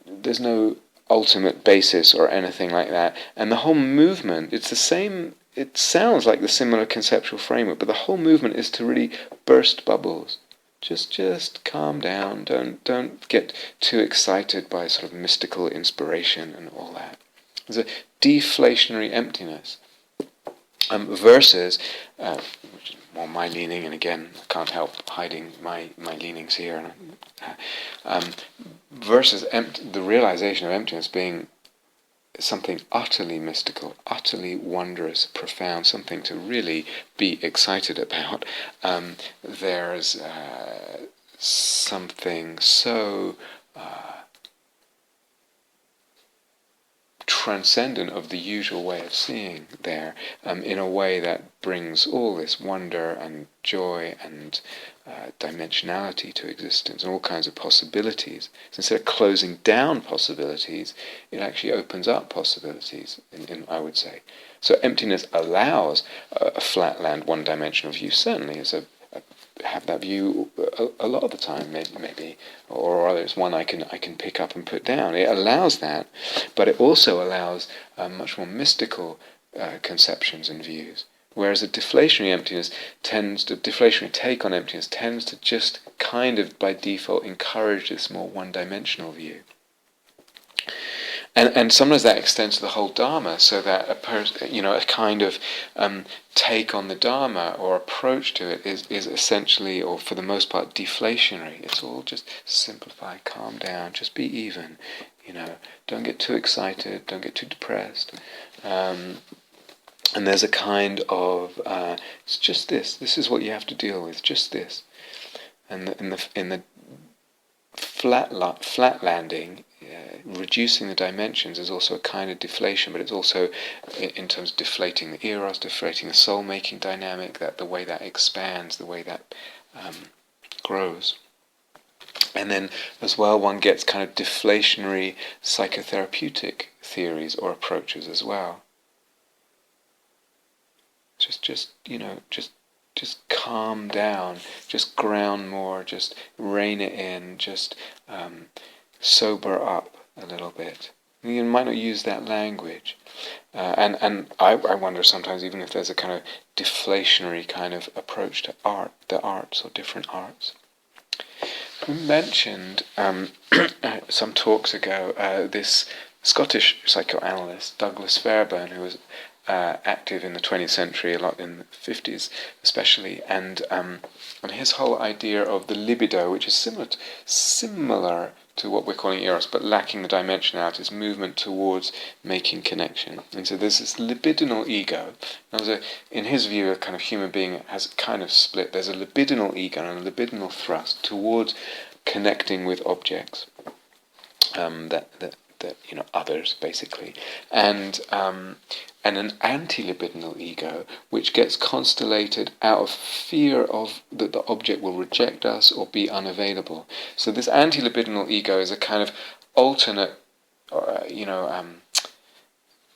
there's no ultimate basis or anything like that. And the whole movement, it's the same, it sounds like the similar conceptual framework, but the whole movement is to really burst bubbles. Just calm down. Don't get too excited by sort of mystical inspiration and all that. There's a deflationary emptiness versus, which is more my leaning, and again I can't help hiding my leanings here. Versus the realization of emptiness being something utterly mystical, utterly wondrous, profound, something to really be excited about. There's something so transcendent of the usual way of seeing there, in a way that brings all this wonder and joy and dimensionality to existence and all kinds of possibilities. So instead of closing down possibilities, it actually opens up possibilities, I would say. So emptiness allows a flatland, one-dimensional view, certainly as have that view a lot of the time, maybe, or rather it's one I can pick up and put down. It allows that, but it also allows much more mystical conceptions and views. Whereas a deflationary take on emptiness tends to just kind of by default encourage this more one-dimensional view. And sometimes that extends to the whole Dharma, so that a kind of take on the Dharma or approach to it is essentially, or for the most part, deflationary. It's all just simplify, calm down, just be even. Don't get too excited, don't get too depressed. And there's a kind of it's just this. This is what you have to deal with. Just this. And in the flat landing, reducing the dimensions is also a kind of deflation, but it's also, in terms of deflating the eros, deflating the soul-making dynamic, that the way that expands, the way that grows. And then, as well, one gets kind of deflationary psychotherapeutic theories or approaches as well. Just calm down, just ground more, just rein it in, just sober up a little bit. You might not use that language, and I wonder sometimes even if there's a kind of deflationary kind of approach to art, the arts or different arts. We mentioned some talks ago this Scottish psychoanalyst Douglas Fairbairn, who was active in the 20th century, a lot in the 50s especially, and his whole idea of the libido, which is similar to what we're calling eros, but lacking the dimensionality, is movement towards making connection. And so there's this libidinal ego. In his view, a kind of human being has kind of split. There's a libidinal ego and a libidinal thrust towards connecting with objects, others basically, and an anti-libidinal ego, which gets constellated out of fear of that the object will reject us or be unavailable. So this anti-libidinal ego is a kind of alternate,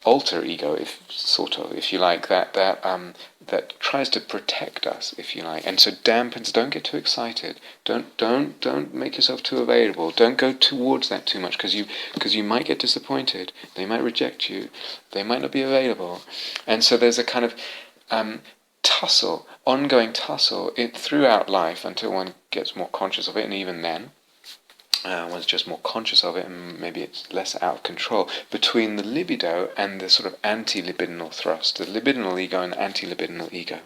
alter ego, if you like, that tries to protect us, if you like, and so dampens. Don't get too excited. Don't make yourself too available. Don't go towards that too much, because you might get disappointed. They might reject you. They might not be available, and so there's a kind of ongoing tussle throughout life until one gets more conscious of it, and even then. One's just more conscious of it, and maybe it's less out of control, between the libido and the sort of anti-libidinal thrust, the libidinal ego and the anti-libidinal ego.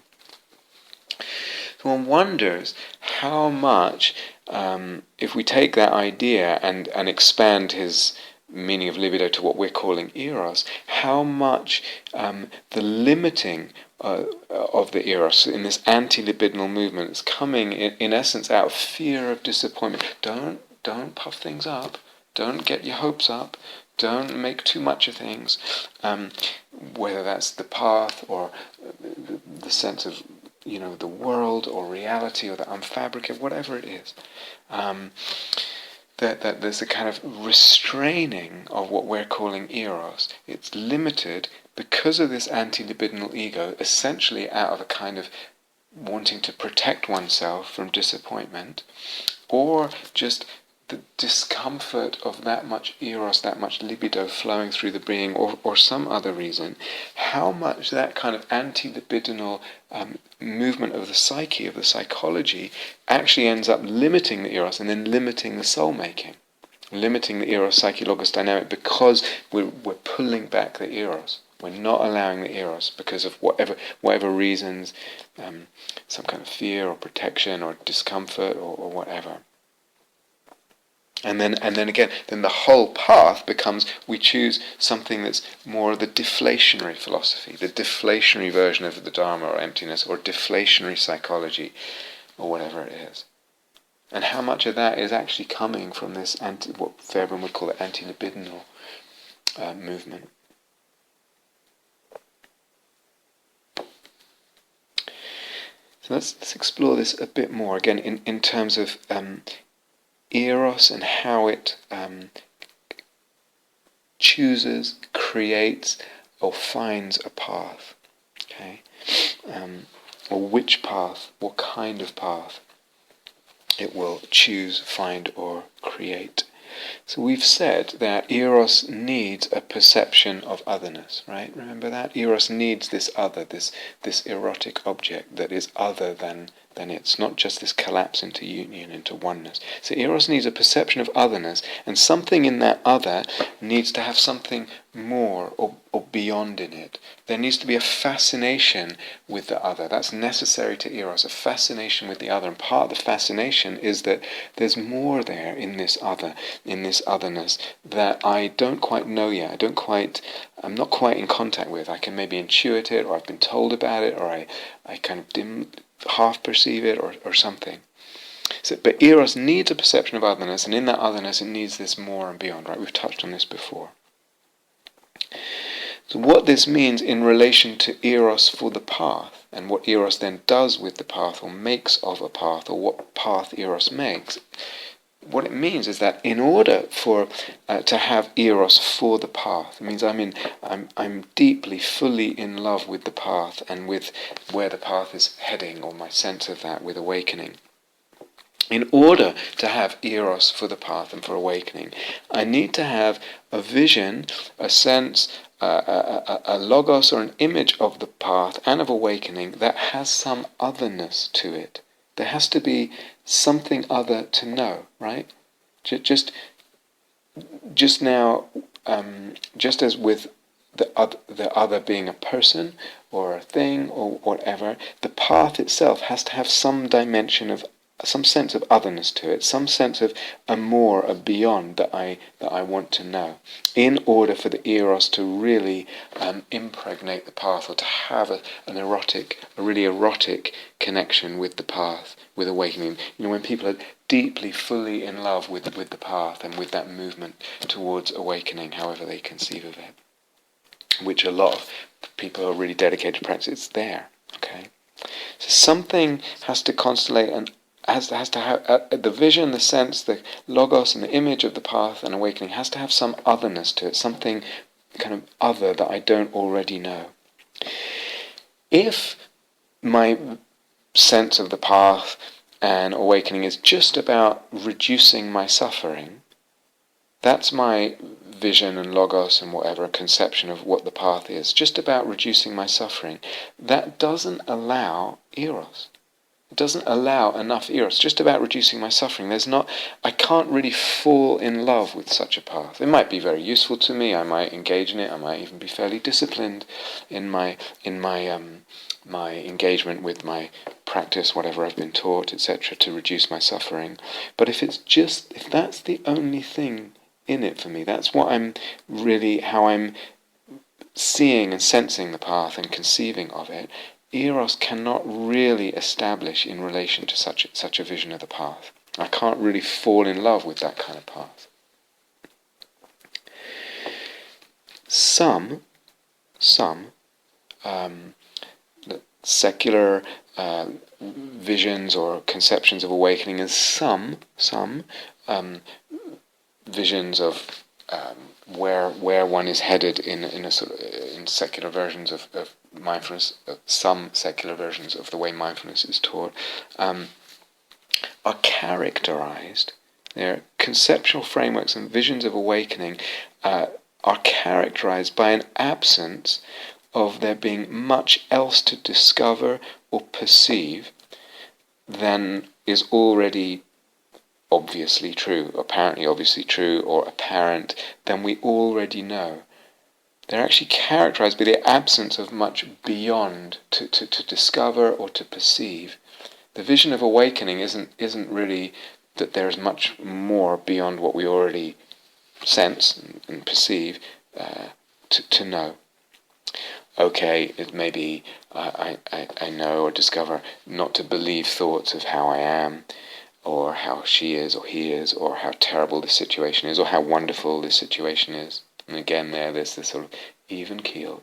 So one wonders how much, if we take that idea and expand his meaning of libido to what we're calling eros, how much the limiting of the eros in this anti-libidinal movement is coming in essence out of fear of disappointment. Don't puff things up. Don't get your hopes up. Don't make too much of things, whether that's the path or the sense of, the world or reality or that I'm fabricated, whatever it is. That there's a kind of restraining of what we're calling eros. It's limited because of this anti-libidinal ego, essentially out of a kind of wanting to protect oneself from disappointment, or just the discomfort of that much eros, that much libido flowing through the being, or some other reason, how much that kind of anti-libidinal movement of the psyche, of the psychology, actually ends up limiting the eros and then limiting the soul-making, limiting the eros-psyche-logos dynamic, because we're pulling back the eros. We're not allowing the eros because of whatever reasons, some kind of fear or protection or discomfort or whatever. And then again, the whole path becomes, we choose something that's more of the deflationary philosophy, the deflationary version of the Dharma or emptiness, or deflationary psychology, or whatever it is. And how much of that is actually coming from this what Fairbairn would call it, anti-libidinal movement. So let's explore this a bit more, again, in terms of eros and how it chooses, creates, or finds a path. Okay, or which path, what kind of path it will choose, find, or create. So we've said that eros needs a perception of otherness, right? Remember that? Eros needs this other, this erotic object that is other than it's not just this collapse into union, into oneness. So eros needs a perception of otherness, and something in that other needs to have something more or beyond in it. There needs to be a fascination with the other. That's necessary to eros, a fascination with the other. And part of the fascination is that there's more there in this other, in this otherness, that I don't quite know yet. I'm not quite in contact with. I can maybe intuit it, or I've been told about it, or I kind of half perceive it, or something. So, but eros needs a perception of otherness, and in that otherness it needs this more and beyond, right? We've touched on this before. So what this means in relation to eros for the path, and what eros then does with the path, or makes of a path, or what path eros makes, what it means is that in order for to have eros for the path, it means I'm deeply, fully in love with the path and with where the path is heading, or my sense of that with awakening. In order to have eros for the path and for awakening, I need to have a vision, a sense, a logos or an image of the path and of awakening that has some otherness to it. There has to be something other to know, right? Just now, just as with the other being a person or a thing or whatever, the path itself has to have some dimension of, some sense of otherness to it, some sense of a more, a beyond that I want to know, in order for the eros to really impregnate the path, or to have a really erotic connection with the path, with awakening. When people are deeply, fully in love with the path and with that movement towards awakening, however they conceive of it, which a lot of people who are really dedicated to practice, it's there. Okay, so something has to constellate and has to have the vision, the sense, the logos, and the image of the path and awakening has to have some otherness to it, something kind of other that I don't already know. If my sense of the path and awakening is just about reducing my suffering, that's my vision and logos and whatever conception of what the path is, just about reducing my suffering, that doesn't allow eros. It doesn't allow enough eros, just about reducing my suffering. I can't really fall in love with such a path. It might be very useful to me, I might engage in it, I might even be fairly disciplined in my engagement with my practice, whatever I've been taught, etc., to reduce my suffering. But if that's the only thing in it for me, that's what how I'm seeing and sensing the path and conceiving of it, eros cannot really establish in relation to such a vision of the path. I can't really fall in love with that kind of path. some secular visions or conceptions of awakening, and some visions of where one is headed in a sort of in secular versions of mindfulness, some secular versions of the way mindfulness is taught, are characterized. Their conceptual frameworks and visions of awakening are characterized by an absence of there being much else to discover or perceive than is already obviously true, apparently obviously true, or apparent, than we already know. They're actually characterized by the absence of much beyond to discover or to perceive. The vision of awakening isn't really that there's much more beyond what we already sense and perceive to know. Okay, it may be I know or discover not to believe thoughts of how I am, or how she is, or he is, or how terrible this situation is, or how wonderful this situation is. And again, there's this sort of even keel,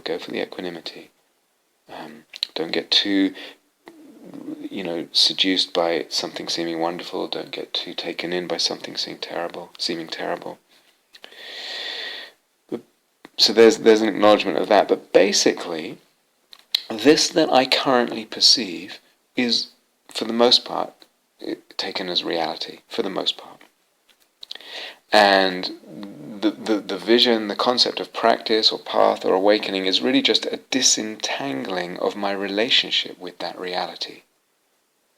go for the equanimity. Don't get too, seduced by something seeming wonderful. Don't get too taken in by something seeming terrible. So there's an acknowledgement of that. But basically, this that I currently perceive is, for the most part, taken as reality, for the most part. And the vision, the concept of practice or path or awakening is really just a disentangling of my relationship with that reality.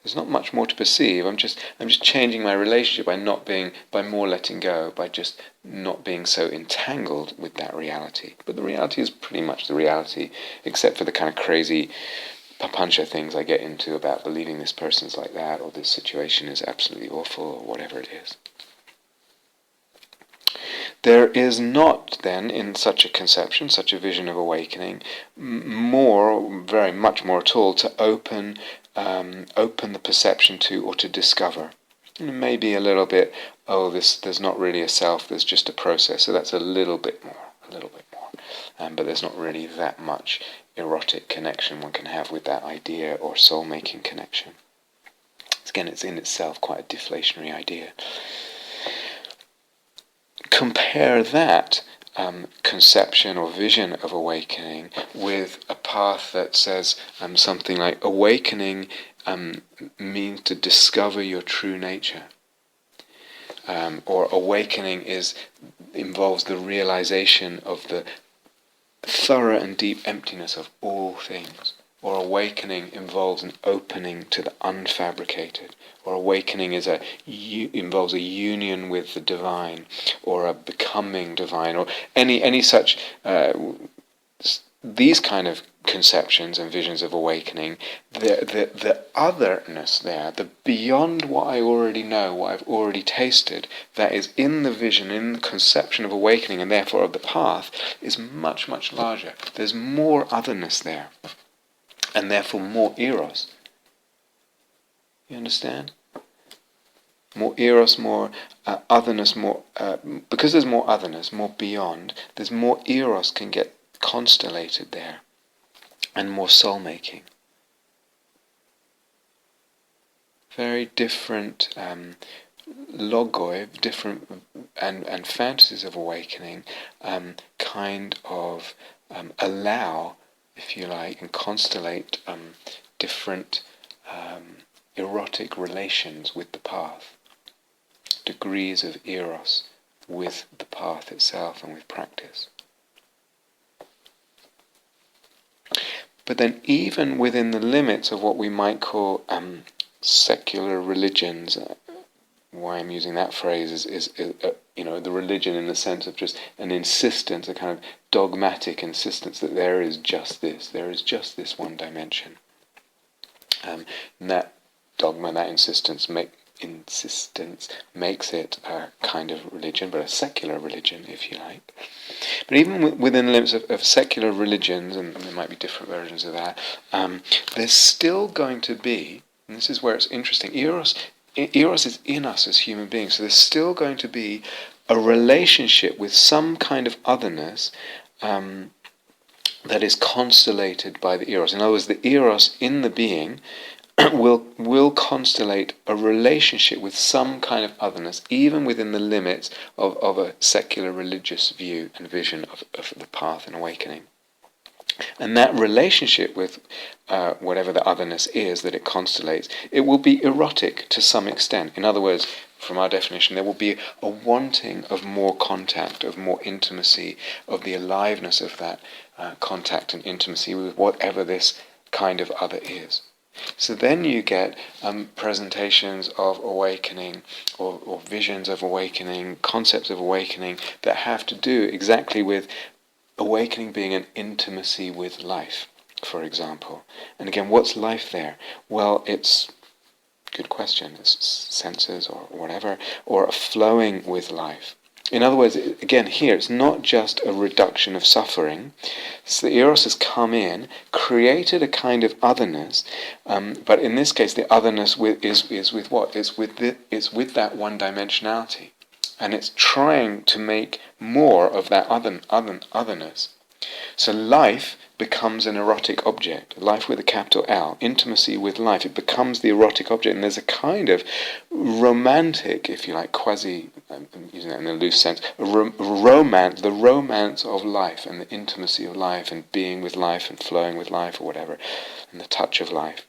There's not much more to perceive. I'm just changing my relationship by more letting go, by just not being so entangled with that reality. But the reality is pretty much the reality, except for the kind of crazy papancha things I get into about believing this person's like that, or this situation is absolutely awful, or whatever it is. There is not, then, in such a conception, such a vision of awakening, very much more at all, to open the perception to, or to discover. Maybe a little bit, there's not really a self, there's just a process, so that's a little bit more. But there's not really that much erotic connection one can have with that idea, or soul-making connection. Again, it's in itself quite a deflationary idea. Compare that conception or vision of awakening with a path that says something like awakening means to discover your true nature, or awakening involves the realization of the thorough and deep emptiness of all things, or awakening involves an opening to the unfabricated, or awakening involves a union with the divine, or a becoming divine, or any such these kind of conceptions and visions of awakening. The otherness there, the beyond what I already know, what I've already tasted, that is in the vision, in the conception of awakening, and therefore of the path, is much, much larger. There's more otherness there, and therefore more eros. You understand? More eros, more otherness, more because there's more otherness, more beyond. There's more eros can get constellated there, and more soul-making. Very different logoi, different and fantasies of awakening, kind of allow, if you like, and constellate different erotic relations with the path, degrees of eros with the path itself and with practice. But then even within the limits of what we might call secular religions, why I'm using that phrase is the religion in the sense of just an insistence, a kind of dogmatic insistence that there is just this one dimension. And that dogma, that insistence makes it a kind of religion, but a secular religion, if you like. But even within the limits of secular religions, and there might be different versions of that, there's still going to be, and this is where it's interesting, Eros is in us as human beings, so there's still going to be a relationship with some kind of otherness that is constellated by the eros. In other words, the eros in the being will constellate a relationship with some kind of otherness, even within the limits of a secular religious view and vision of the path and awakening. And that relationship with whatever the otherness is that it constellates, it will be erotic to some extent. In other words, from our definition, there will be a wanting of more contact, of more intimacy, of the aliveness of that contact and intimacy with whatever this kind of other is. So then you get presentations of awakening or visions of awakening, concepts of awakening that have to do exactly with awakening being an intimacy with life, for example. And again, what's life there? Well, it's good question. It's senses or whatever, or a flowing with life. In other words, again, here, it's not just a reduction of suffering. So the eros has come in, created a kind of otherness, but in this case, the otherness is with what? It's with that one-dimensionality. And it's trying to make more of that otherness. So life becomes an erotic object. Life with a capital L. Intimacy with life. It becomes the erotic object. And there's a kind of romantic, if you like, quasi, I'm using that in a loose sense, romance, the romance of life and the intimacy of life and being with life and flowing with life or whatever, and the touch of life.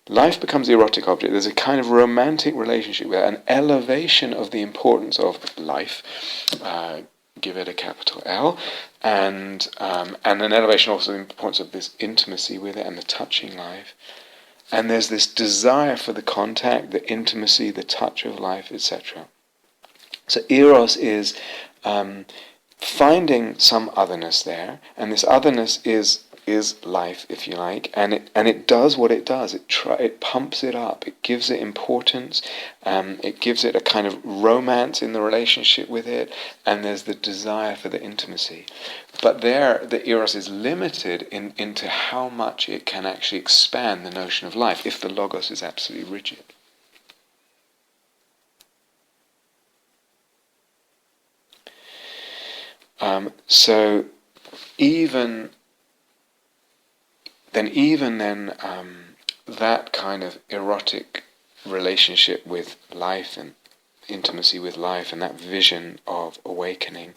Life becomes the erotic object. There's a kind of romantic relationship with it, an elevation of the importance of life, give it a capital L, and an elevation also of the importance of this intimacy with it and the touching life. And there's this desire for the contact, the intimacy, the touch of life, etc. So eros is finding some otherness there, and this otherness is life, if you like, and it does what it does. It pumps it up. It gives it importance. It gives it a kind of romance in the relationship with it, and there's the desire for the intimacy. But there, the eros is limited into how much it can actually expand the notion of life if the logos is absolutely rigid. So even then, that kind of erotic relationship with life and intimacy with life and that vision of awakening,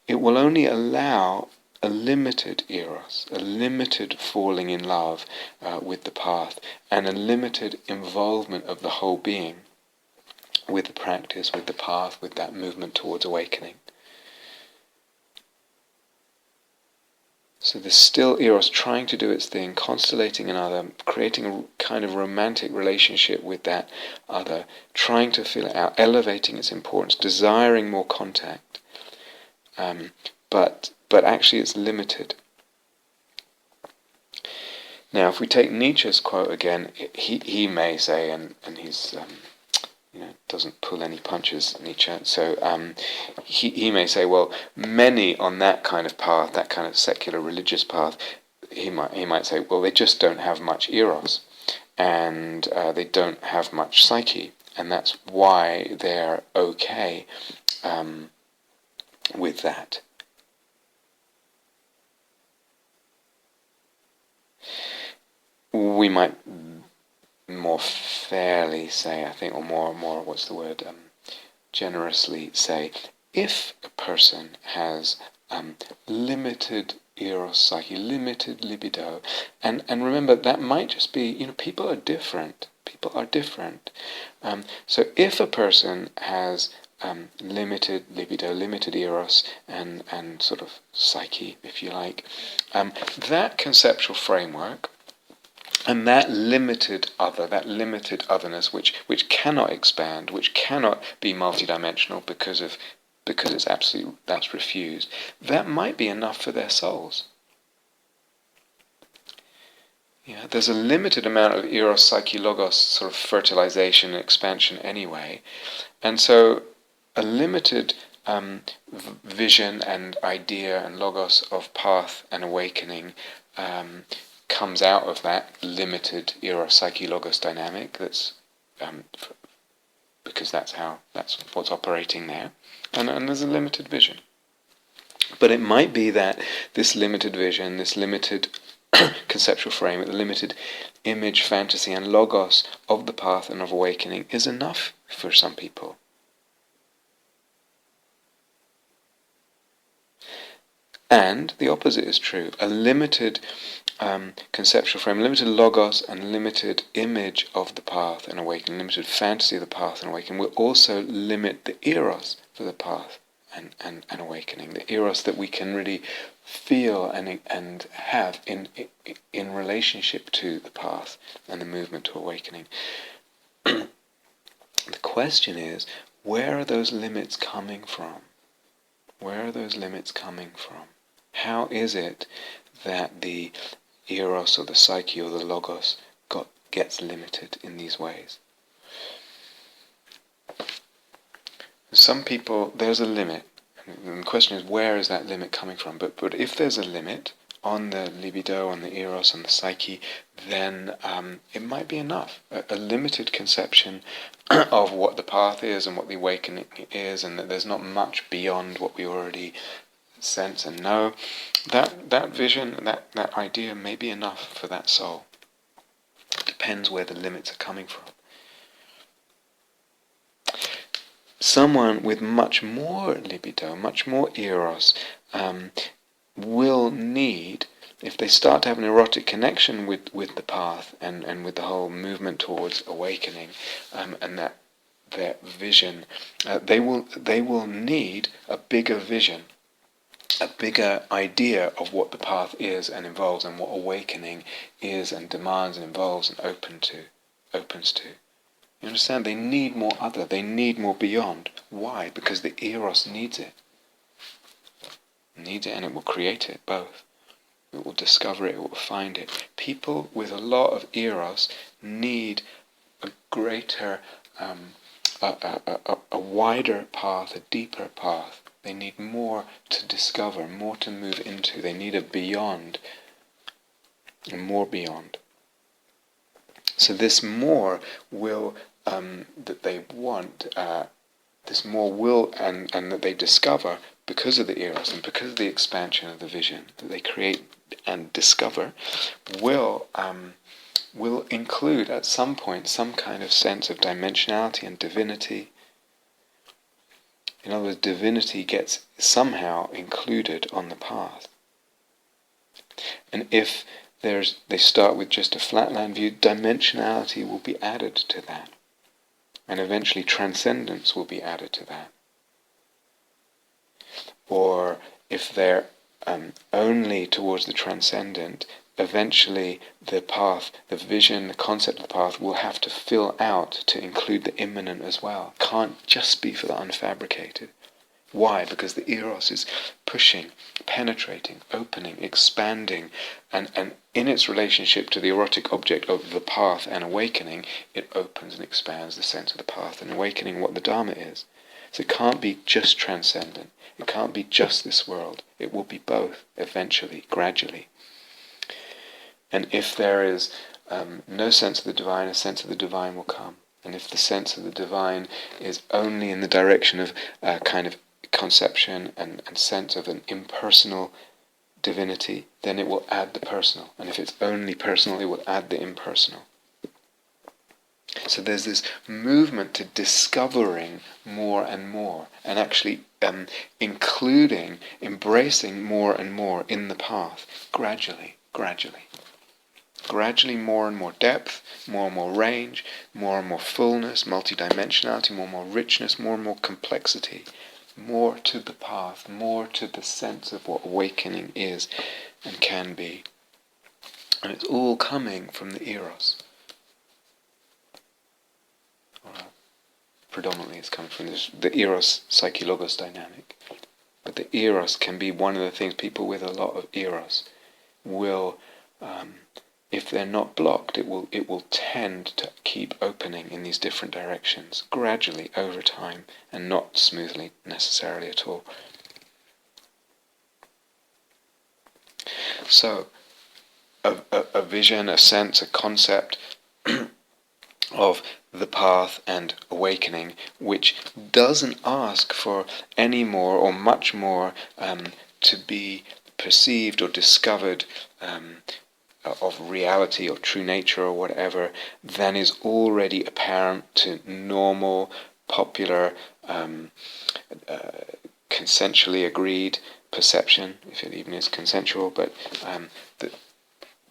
it will only allow a limited eros, a limited falling in love with the path, and a limited involvement of the whole being with the practice, with the path, with that movement towards awakening. So there's still eros trying to do its thing, constellating another, creating a kind of romantic relationship with that other, trying to feel it out, elevating its importance, desiring more contact. But actually it's limited. Now, if we take Nietzsche's quote again, he may say, and he's doesn't pull any punches, Nietzsche. So he may say, well, many on that kind of path, that kind of secular religious path, he might say, well, they just don't have much eros, and they don't have much psyche, and that's why they're okay with that. We might more fairly say, I think, or more, what's the word, generously say, if a person has limited eros-psyche, limited libido, and remember, that might just be, people are different. So if a person has limited libido, limited eros, and sort of psyche, if you like, that conceptual framework, and that limited otherness, which cannot expand, which cannot be multidimensional because it's absolutely, that's refused, that might be enough for their souls. Yeah, there's a limited amount of eros-psyche-logos sort of fertilization and expansion anyway, and so a limited vision and idea and logos of path and awakening comes out of that limited eros-psyche-logos dynamic that's because that's what's operating there, and there's a limited vision. But it might be that this limited vision, this limited conceptual frame, the limited image, fantasy, and logos of the path and of awakening is enough for some people. And the opposite is true. A limited conceptual frame, limited logos and limited image of the path and awakening, limited fantasy of the path and awakening will also limit the eros for the path and awakening. The eros that we can really feel and have in relationship to the path and the movement to awakening. The question is, where are those limits coming from? Where are those limits coming from? How is it that the eros or the psyche or the logos gets limited in these ways? Some people, there's a limit, and the question is, where is that limit coming from? But if there's a limit on the libido, on the eros, on the psyche, then it might be enough. A limited conception of what the path is and what the awakening is, and that there's not much beyond what we already sense and know. That vision, that idea may be enough for that soul. It depends where the limits are coming from. Someone with much more libido, much more eros, will need, if they start to have an erotic connection with the path and with the whole movement towards awakening, and that their vision, they will need a bigger vision, a bigger idea of what the path is and involves, and what awakening is and demands and involves and opens to. You understand? They need more other, they need more beyond. Why? Because the eros needs it. Needs it, and it will create it, both. It will discover it, it will find it. People with a lot of eros need a greater, a wider path, a deeper path. They need more to discover, more to move into. They need a beyond, and more beyond. So this more will, that they want, this more will and that they discover because of the eros and because of the expansion of the vision that they create and discover, will include at some point some kind of sense of dimensionality and divinity. In other words, divinity gets somehow included on the path. And if they start with just a flatland view, dimensionality will be added to that. And eventually transcendence will be added to that. Or if they're only towards the transcendent, eventually the path, the vision, the concept of the path will have to fill out to include the immanent as well. Can't just be for the unfabricated. Why? Because the eros is pushing, penetrating, opening, expanding, and in its relationship to the erotic object of the path and awakening, it opens and expands the sense of the path and awakening, what the Dharma is. So it can't be just transcendent. It can't be just this world. It will be both, eventually, gradually. And if there is no sense of the divine, a sense of the divine will come. And if the sense of the divine is only in the direction of kind of conception and sense of an impersonal divinity, then it will add the personal. And if it's only personal, it will add the impersonal. So there's this movement to discovering more and more, and actually including, embracing more and more in the path, gradually. Gradually more and more depth, more and more range, more and more fullness, multidimensionality, more and more richness, more and more complexity, more to the path, more to the sense of what awakening is and can be. And it's all coming from the eros. Predominantly it's coming from the eros-psyche-logos dynamic. But the eros can be one of the things people with a lot of eros will, if they're not blocked, it will tend to keep opening in these different directions, gradually over time, and not smoothly necessarily at all. So, a vision, a sense, a concept of the path and awakening, which doesn't ask for any more or much more to be perceived or discovered of reality or true nature or whatever than is already apparent to normal, popular, consensually agreed perception, if it even is consensual, but that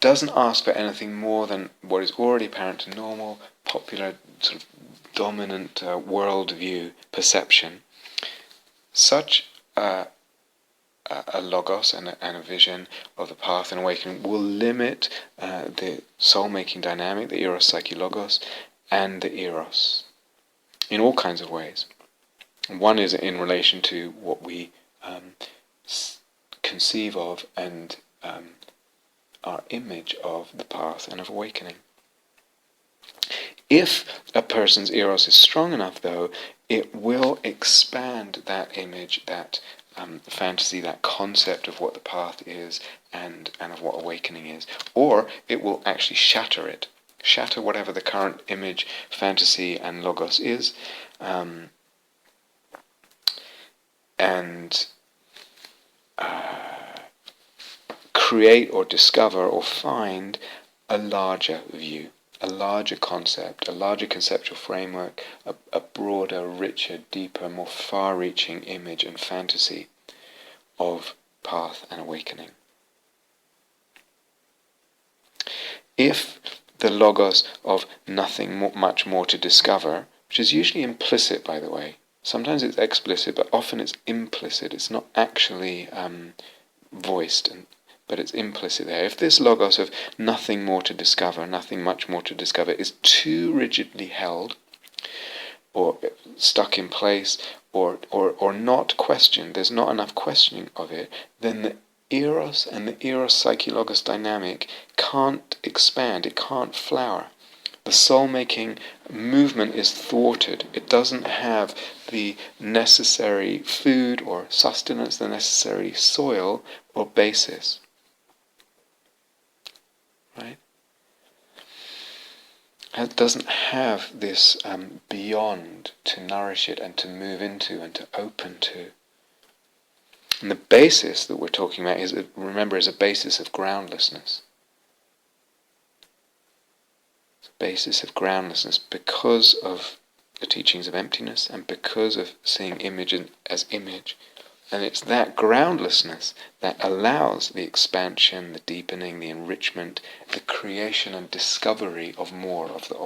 doesn't ask for anything more than what is already apparent to normal, popular, sort of dominant worldview perception. Such a logos and a vision of the path and awakening will limit the soul-making dynamic, the eros-psyche-logos, and the eros in all kinds of ways. One is in relation to what we conceive of and our image of the path and of awakening. If a person's eros is strong enough, though, it will expand that image, that fantasy, that concept of what the path is and of what awakening is. Or it will actually shatter it, shatter whatever the current image, fantasy and logos is, and create or discover or find a larger view, a larger concept, a larger conceptual framework, a broader, richer, deeper, more far-reaching image and fantasy of path and awakening. If the logos of nothing much more to discover, which is usually implicit, by the way, sometimes it's explicit, but often it's implicit, it's not actually voiced, but it's implicit there. If this logos of nothing more to discover, nothing much more to discover, is too rigidly held, or stuck in place, or not questioned, there's not enough questioning of it, then the eros and the eros-psyche-logos dynamic can't expand, it can't flower. The soul-making movement is thwarted. It doesn't have the necessary food or sustenance, the necessary soil or basis. Right? It doesn't have this beyond to nourish it and to move into and to open to. And the basis that we're talking about is, remember, is a basis of groundlessness. It's a basis of groundlessness because of the teachings of emptiness and because of seeing image as image. And it's that groundlessness that allows the expansion, the deepening, the enrichment, the creation and discovery of more of the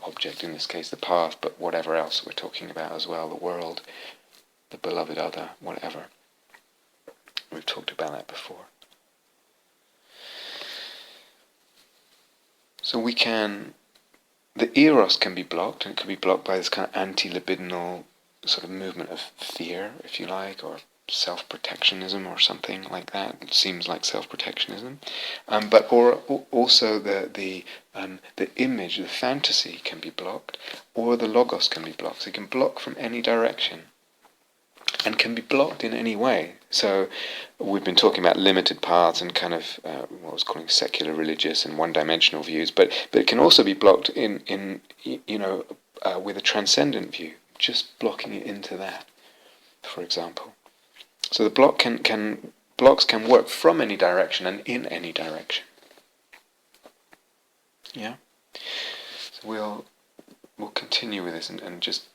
object, in this case the path, but whatever else we're talking about as well, the world, the beloved other, whatever. We've talked about that before. So the eros can be blocked, and it can be blocked by this kind of anti-libidinal sort of movement of fear, if you like, or self-protectionism or something like that. It seems like self-protectionism, but also the image, the fantasy can be blocked, or the logos can be blocked. So it can block from any direction, and can be blocked in any way. So we've been talking about limited paths and kind of what I was calling secular, religious, and one-dimensional views, but it can also be blocked in with a transcendent view, just blocking it into that, for example. So the blocks can work from any direction and in any direction. Yeah. So we'll continue with this and just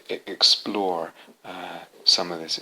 explore some of this